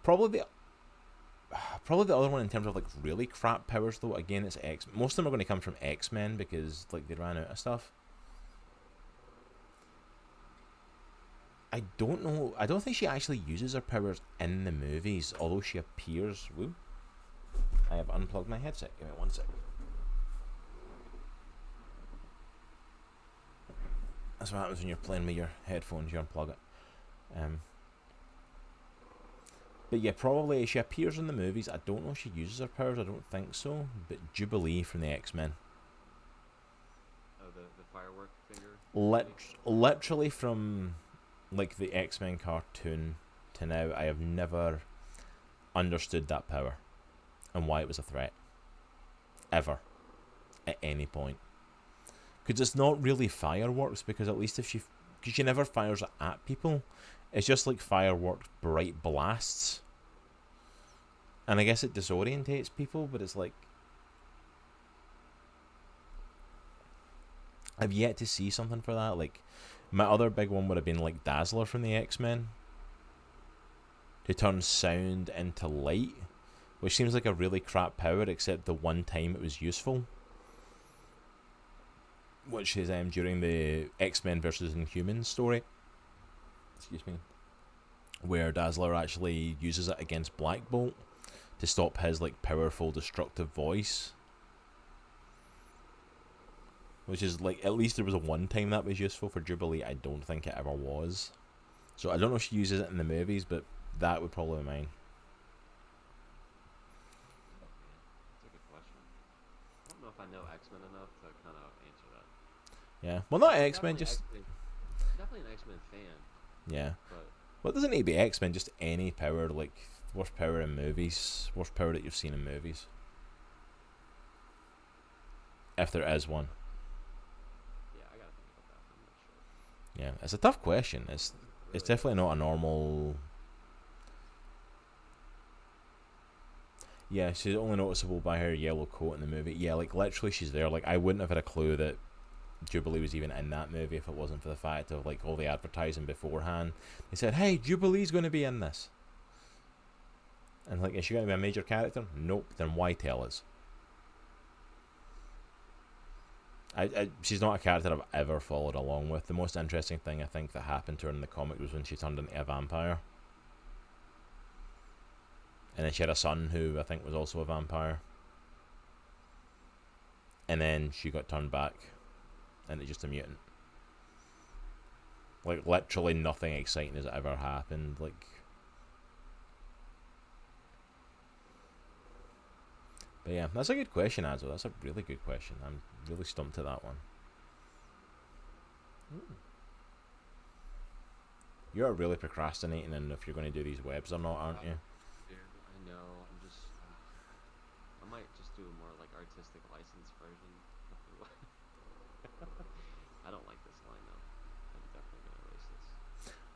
Probably the other one in terms of like really crap powers though. Again, it's X. Most of them are going to come from X-Men because like they ran out of stuff. I don't know. I don't think she actually uses her powers in the movies, although she appears. Woo! I have unplugged my headset. Give me 1 second. That's what happens when you're playing with your headphones. You unplug it. But yeah, probably she appears in the movies. I don't know if she uses her powers. I don't think so. But Jubilee from the X-Men. Oh, the firework finger. Literally from like the X-Men cartoon to now, I have never understood that power and why it was a threat. Ever. At any point. Because it's not really fireworks, because at least if she never fires at people. It's just like fireworks, bright blasts. And I guess it disorientates people, but it's like, I've yet to see something for that. Like, my other big one would have been like Dazzler from the X-Men, to turn sound into light, which seems like a really crap power, except the one time it was useful, which is during the X-Men versus Inhumans story. Excuse me. where Dazzler actually uses it against Black Bolt to stop his like powerful destructive voice. Which is like, at least there was a one time that was useful. For Jubilee, I don't think it ever was. So I don't know if she uses it in the movies, but that would probably be mine. That's a good question. I don't know if I know X-Men enough to kind of answer that. Yeah. Well, not X-Men, Definitely just... X-Men. Definitely an X-Men fan, Yeah. but Well, it doesn't need to be X-Men, just any power, like, worst power in movies. Worst power that you've seen in movies. If there is one. yeah, I gotta think about that. I'm not sure. Yeah. It's a tough question. It's Really definitely is. not a normal... Yeah, she's only noticeable by her yellow coat in the movie. Yeah, like, literally she's there. Like, I wouldn't have had a clue that Jubilee was even in that movie if it wasn't for the fact of, like, all the advertising beforehand. They said, hey, Jubilee's going to be in this. And, like, is she going to be a major character? Nope. Then why tell us? She's not a character I've ever followed along with. The most interesting thing I think that happened to her in the comic was when she turned into a vampire. And then she had a son who I think was also a vampire. And then she got turned back into just a mutant. Like, literally nothing exciting has ever happened. Like... But yeah, that's a good question, Azo. That's a really good question. I'm really stumped at that one. Ooh. You're really procrastinating and if you're going to do these webs or not, aren't you? Dude, I know. I'm just. I might just do a more like artistic license version. I don't like this line though. I'm definitely gonna erase this.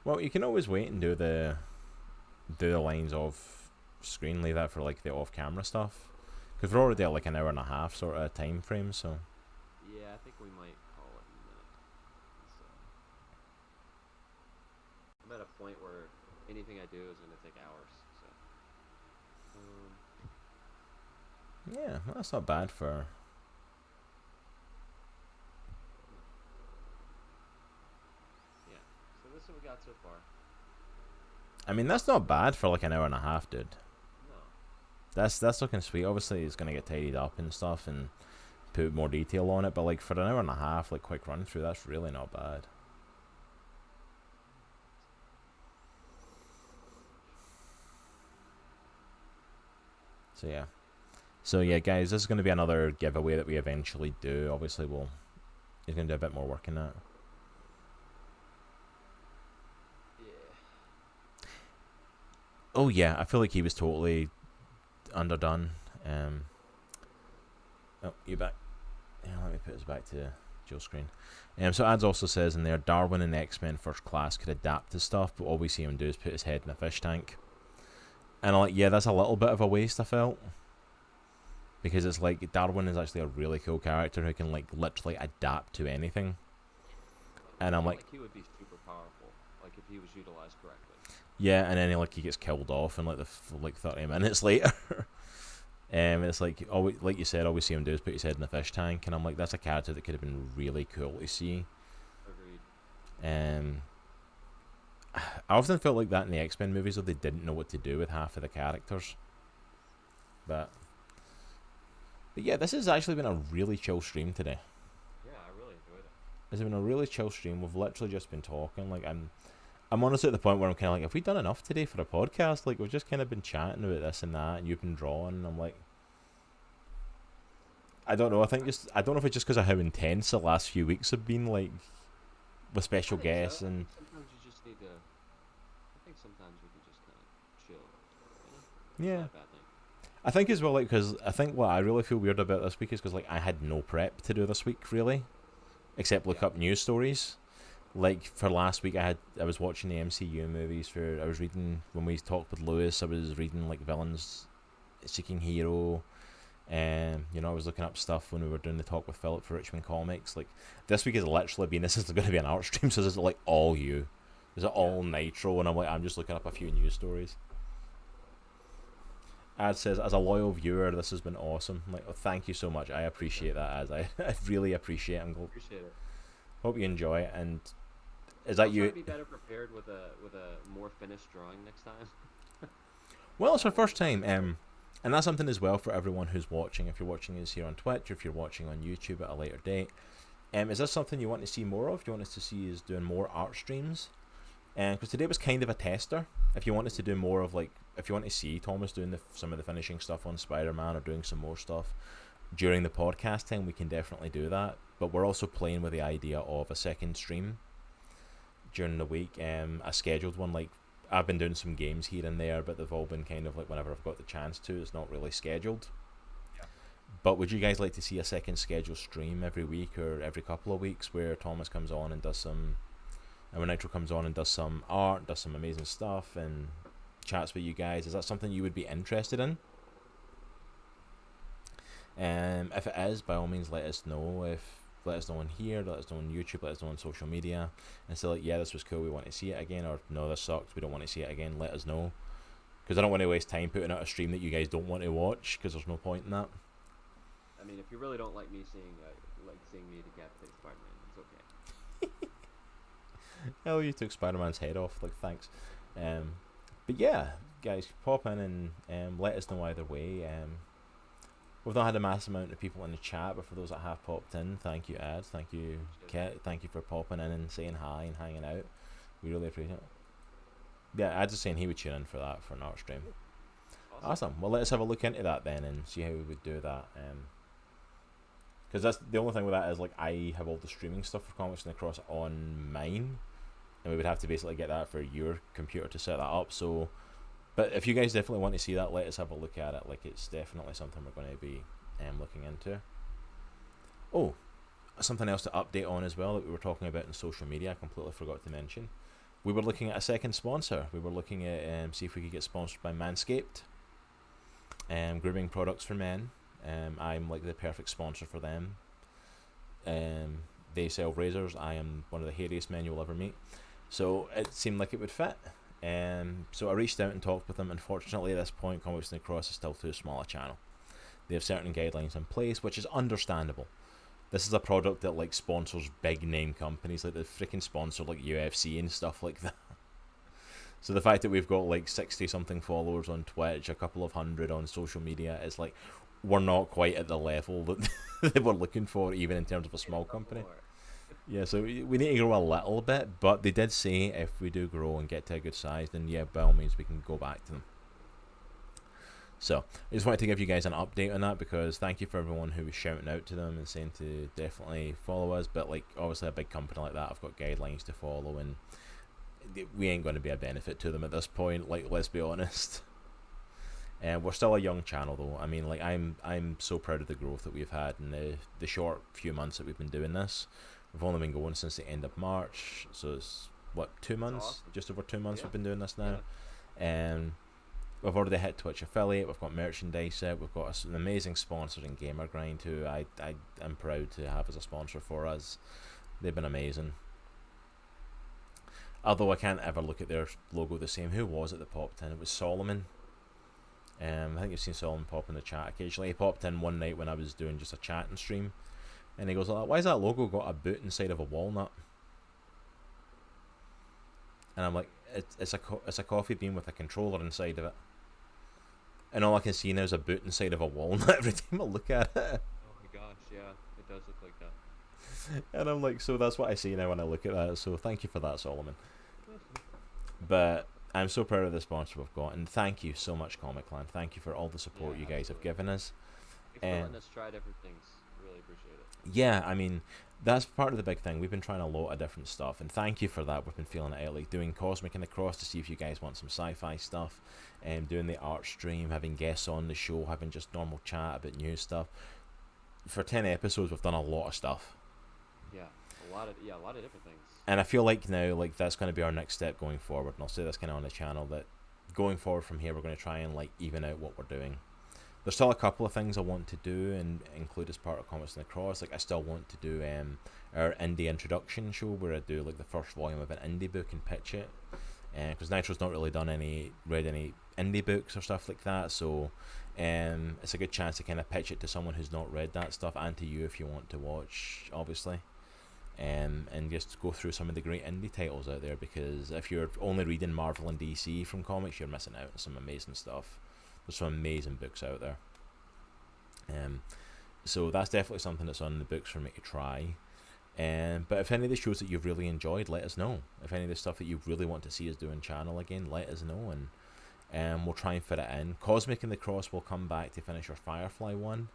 Well, you can always wait and do the lines off screen. Leave that for like the off-camera stuff. Because we're already at like an hour and a half sort of time frame, so... Yeah, I think we might call it in a minute. So, I'm at a point where anything I do is gonna take hours. So, Yeah, that's not bad for... yeah. So this is what we got so far. I mean, that's not bad for like an hour and a half, dude. No. That's looking sweet. Obviously, it's going to get tidied up and stuff and put more detail on it, but like for an hour and a half, like quick run through, that's really not bad. So yeah. So yeah, guys, this is going to be another giveaway that we eventually do. Obviously, he's going to do a bit more work in that. Yeah. Oh yeah, I feel like he was totally underdone. Oh, you back? Yeah, let me put this back to Joe's screen. So Ads also says in there, Darwin and X-Men First Class could adapt to stuff, but all we see him do is put his head in a fish tank. And I'm like, yeah, that's a little bit of a waste, I felt. Because it's like, Darwin is actually a really cool character who can like literally adapt to anything. And I'm like, he would be super powerful, like if he was utilized correctly. yeah, and then he gets killed off in like like 30 minutes later. It's like, like you said, all we see him do is put his head in the fish tank, and I'm like, that's a character that could have been really cool to see. Agreed. I often felt like that in the X-Men movies, though they didn't know what to do with half of the characters. But yeah, this has actually been a really chill stream today. Yeah, I really enjoyed it. It's been a really chill stream. We've literally just been talking. Like I'm honestly at the point where I'm kind of like, have we done enough today for a podcast? Like we've just kind of been chatting about this and that, and you've been drawing, and I'm like, I don't know. I don't know if it's just because of how intense the last few weeks have been, like with special guests so. and. Sometimes you just need to. I think sometimes we can just kind of chill. Yeah. It's not a bad thing. I think as well, like, because I think what I really feel weird about this week is because, like, I had no prep to do this week, really, except look up news stories. Like, for last week, I was watching the MCU movies. I was reading, when we talked with Lewis, I was reading, like, Villains Seeking Hero. I was looking up stuff when we were doing the talk with Philip for Richmond Comics. Like, this week has literally been, this is going to be an art stream, so this is, like, all you. This is all Nitro, and I'm just looking up a few news stories. Ad says, as a loyal viewer, this has been awesome. I'm like, oh, thank you so much. I appreciate that, As. I really appreciate it. Appreciate it. Hope you enjoy it. And Is I'll that try you? to be better prepared with a more finished drawing next time. Well, it's our first time, and that's something as well for everyone who's watching. If you're watching us here on Twitch, or if you're watching on YouTube at a later date, is this something you want to see more of? Do you want us to see us doing more art streams? Because today was kind of a tester. If you want us to do more of like, if you want to see Thomas doing some of the finishing stuff on Spider-Man or doing some more stuff during the podcast time, we can definitely do that. But we're also playing with the idea of a second stream during the week, a scheduled one. Like, I've been doing some games here and there, but they've all been kind of like whenever I've got the chance to. It's not really scheduled. Yeah. But would you guys like to see a second scheduled stream every week or every couple of weeks where Thomas comes on and does some, and when Nitro comes on and does some art, does some amazing stuff, and chats with you guys? Is that something you would be interested in? If it is, by all means, let us know. Let us know on here, let us know on YouTube, let us know on social media, and say like, yeah, this was cool, we want to see it again, or no, this sucked, we don't want to see it again. Let us know, because I don't want to waste time putting out a stream that you guys don't want to watch, because there's no point in that. I mean, if you really don't like me seeing me decapitate Spider-Man, it's okay. Hell, you took Spider-Man's head off, like, thanks. But yeah, guys, pop in and let us know either way. We've not had a mass amount of people in the chat, but for those that have popped in, thank you, Ed, thank you, Ket, thank you for popping in and saying hi and hanging out. We really appreciate it. Yeah, Ed's just saying he would tune in for that, for an art stream. Awesome. Well, let's have a look into that then and see how we would do that. Because that's the only thing with that is, like, I have all the streaming stuff for Comics and Across on mine, and we would have to basically get that for your computer to set that up. So, but if you guys definitely want to see that, let us have a look at it. Like, it's definitely something we're going to be looking into. Oh, something else to update on as well that we were talking about in social media, I completely forgot to mention. We were looking at a second sponsor. We were looking at see if we could get sponsored by Manscaped, grooming products for men. I'm like the perfect sponsor for them. They sell razors. I am one of the hairiest men you'll ever meet, so it seemed like it would fit. So I reached out and talked with them. Unfortunately, at this point, Comics and Cross is still too small a channel. They have certain guidelines in place, which is understandable. This is a product that like sponsors big name companies, like they freaking sponsor like UFC and stuff like that. So the fact that we've got like 60 something followers on Twitch, a couple of hundred on social media, is like, we're not quite at the level that they were looking for, even in terms of a small company. Yeah, so we need to grow a little bit, but they did say if we do grow and get to a good size, then yeah, by all means we can go back to them. So I just wanted to give you guys an update on that, because thank you for everyone who was shouting out to them and saying to definitely follow us. But like, obviously a big company like that, I've got guidelines to follow, and we ain't going to be a benefit to them at this point. Like, let's be honest. And we're still a young channel though. I mean, like, I'm so proud of the growth that we've had in the short few months that we've been doing this. We've only been going since the end of March, so it's what, 2 months? Awesome. Just over 2 months. Yeah. We've been doing this now. Yeah. We've already hit Twitch affiliate. We've got merchandise out. We've got an amazing sponsor in Gamer Grind, who I am proud to have as a sponsor for us. They've been amazing. Although I can't ever look at their logo the same. Who was it that popped in? It was Solomon. I think you've seen Solomon pop in the chat occasionally. He popped in one night when I was doing just a chat and stream, and he goes, "Why's that logo got a boot inside of a walnut?" And I'm like, it's a coffee bean with a controller inside of it, and all I can see now is a boot inside of a walnut every time I look at it. Oh my gosh, yeah, it does look like that. And I'm like, so that's what I see now when I look at that. So thank you for that, Solomon. But I'm so proud of the sponsor we've got, and thank you so much, Comic Land. Thank you for all the support you guys have given us. Thanks for letting us try different things. Really appreciate it. Yeah, I mean, that's part of the big thing. We've been trying a lot of different stuff, and thank you for that. We've been feeling it out, like doing Cosmic and the Cross to see if you guys want some sci-fi stuff, and doing the art stream, having guests on the show, having just normal chat about new stuff. For 10 episodes, we've done a lot of stuff. Yeah, a lot of different things. And I feel like now, like, that's going to be our next step going forward. And I'll say this kind of on the channel, that going forward from here, we're going to try and like even out what we're doing. There's still a couple of things I want to do and include as part of Comics and the Cross. Like, I still want to do our indie introduction show, where I do like the first volume of an indie book and pitch it. Because Nitro's not really read any indie books or stuff like that, so it's a good chance to kind of pitch it to someone who's not read that stuff, and to you if you want to watch, obviously. and just go through some of the great indie titles out there, because if you're only reading Marvel and DC from comics, you're missing out on some amazing stuff. There's some amazing books out there. So that's definitely something that's on the books for me to try. But if any of the shows that you've really enjoyed, let us know. If any of the stuff that you really want to see us do on channel again, let us know, and we'll try and fit it in. Cosmic and the Cross will come back to finish our Firefly one,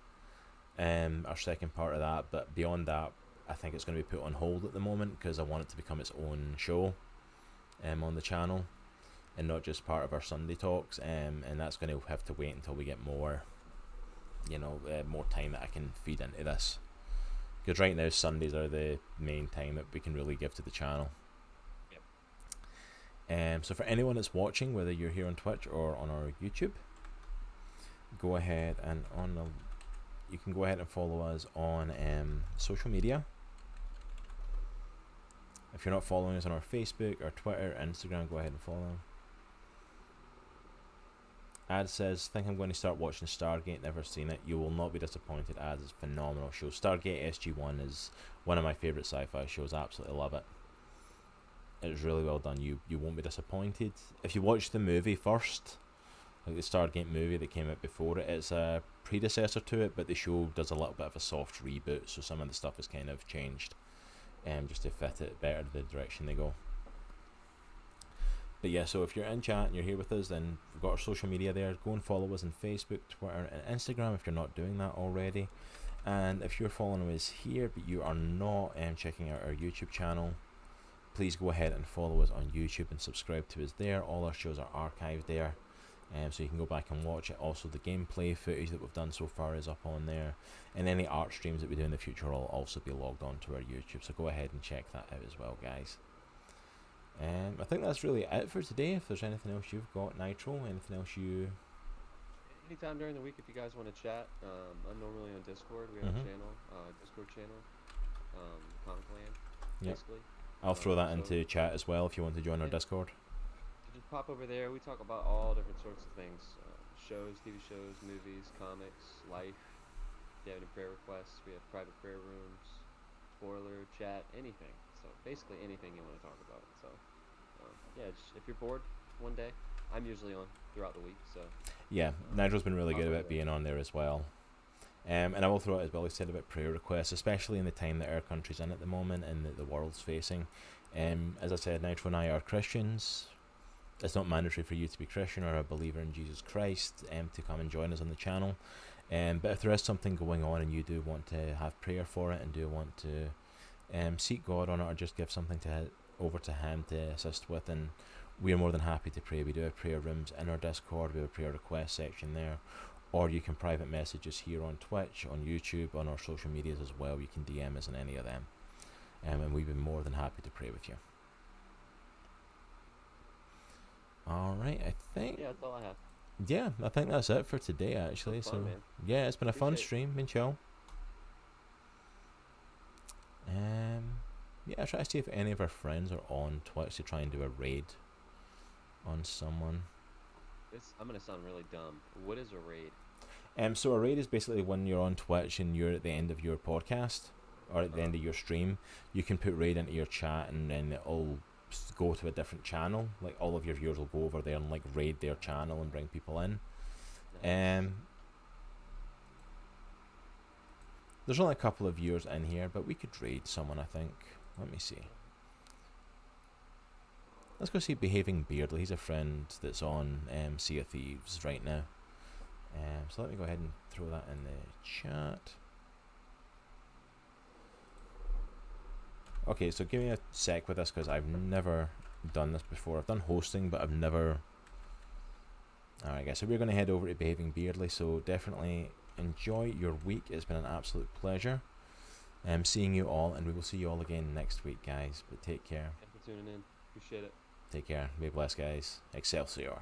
our second part of that. But beyond that, I think it's going to be put on hold at the moment, because I want it to become its own show on the channel, and not just part of our Sunday talks. And that's going to have to wait until we get more, more time that I can feed into this. Because right now Sundays are the main time that we can really give to the channel. Yep. So for anyone that's watching, whether you're here on Twitch or on our YouTube, go ahead and you can go ahead and follow us on social media. If you're not following us on our Facebook or Twitter, Instagram, go ahead and follow. Ad says, think I'm going to start watching Stargate, never seen it. You will not be disappointed. Ad is a phenomenal show. Stargate SG-1 is one of my favourite sci-fi shows. I absolutely love it. It's really well done. You won't be disappointed. If you watch the movie first, like the Stargate movie that came out before it, it's a predecessor to it, but the show does a little bit of a soft reboot, so some of the stuff is kind of changed just to fit it better to the direction they go. But yeah, so if you're in chat and you're here with us, then we've got our social media there. Go and follow us on Facebook, Twitter, and Instagram if you're not doing that already. And if you're following us here but you are not checking out our YouTube channel, please go ahead and follow us on YouTube and subscribe to us there. All our shows are archived there, so you can go back and watch it. Also, the gameplay footage that we've done so far is up on there, and any art streams that we do in the future will also be logged on to our YouTube, so go ahead and check that out as well, guys. I think that's really it for today. If there's anything else you've got, Nitro, anything else you... Anytime during the week, if you guys want to chat, I'm normally on Discord. We have a channel, Discord channel, Comic Land, basically. I'll throw that into chat as well if you want to join our Discord. Just pop over there. We talk about all different sorts of things. Shows, TV shows, movies, comics, life. If you have any prayer requests, we have private prayer rooms, spoiler, chat, anything. So basically anything you want to talk about. So if you're bored one day, I'm usually on throughout the week. So yeah, Nigel's been really good about being on there as well. And I will throw out as well, he said about prayer requests, especially in the time that our country's in at the moment and that the world's facing. As I said, Nitro and I are Christians. It's not mandatory for you to be Christian or a believer in Jesus Christ to come and join us on the channel. But if there is something going on and you do want to have prayer for it and do want to seek God on it or just give something over to Him to assist with, and we are more than happy to pray. We do have prayer rooms in our Discord. We have a prayer request section there, or you can private message us here on Twitch, on YouTube, on our social medias as well. You can DM us on any of them, and we'd be more than happy to pray with you. Alright, I think... Yeah, that's all I have. Yeah, I think that's it for today, actually. Fun, man. Yeah, it's been a fun stream. Been chill. Yeah, I'll try to see if any of our friends are on Twitch to try and do a raid on someone. I'm gonna sound really dumb. What is a raid? So a raid is basically when you're on Twitch and you're at the end of your podcast or at the end of your stream, you can put raid into your chat and then it'll go to a different channel. Like all of your viewers will go over there and like raid their channel and bring people in. Nice. There's only a couple of viewers in here, but we could raid someone, I think. Let me see. Let's go see Behaving Beardly. He's a friend that's on Sea of Thieves right now. So let me go ahead and throw that in the chat. Okay, so give me a sec with this because I've never done this before. I've done hosting, but I've never... Alright guys, so we're going to head over to Behaving Beardly, so definitely enjoy your week. It's been an absolute pleasure seeing you all, and we will see you all again next week, guys. But take care. Thanks for tuning in. Appreciate it. Take care. Be blessed, guys. Excelsior.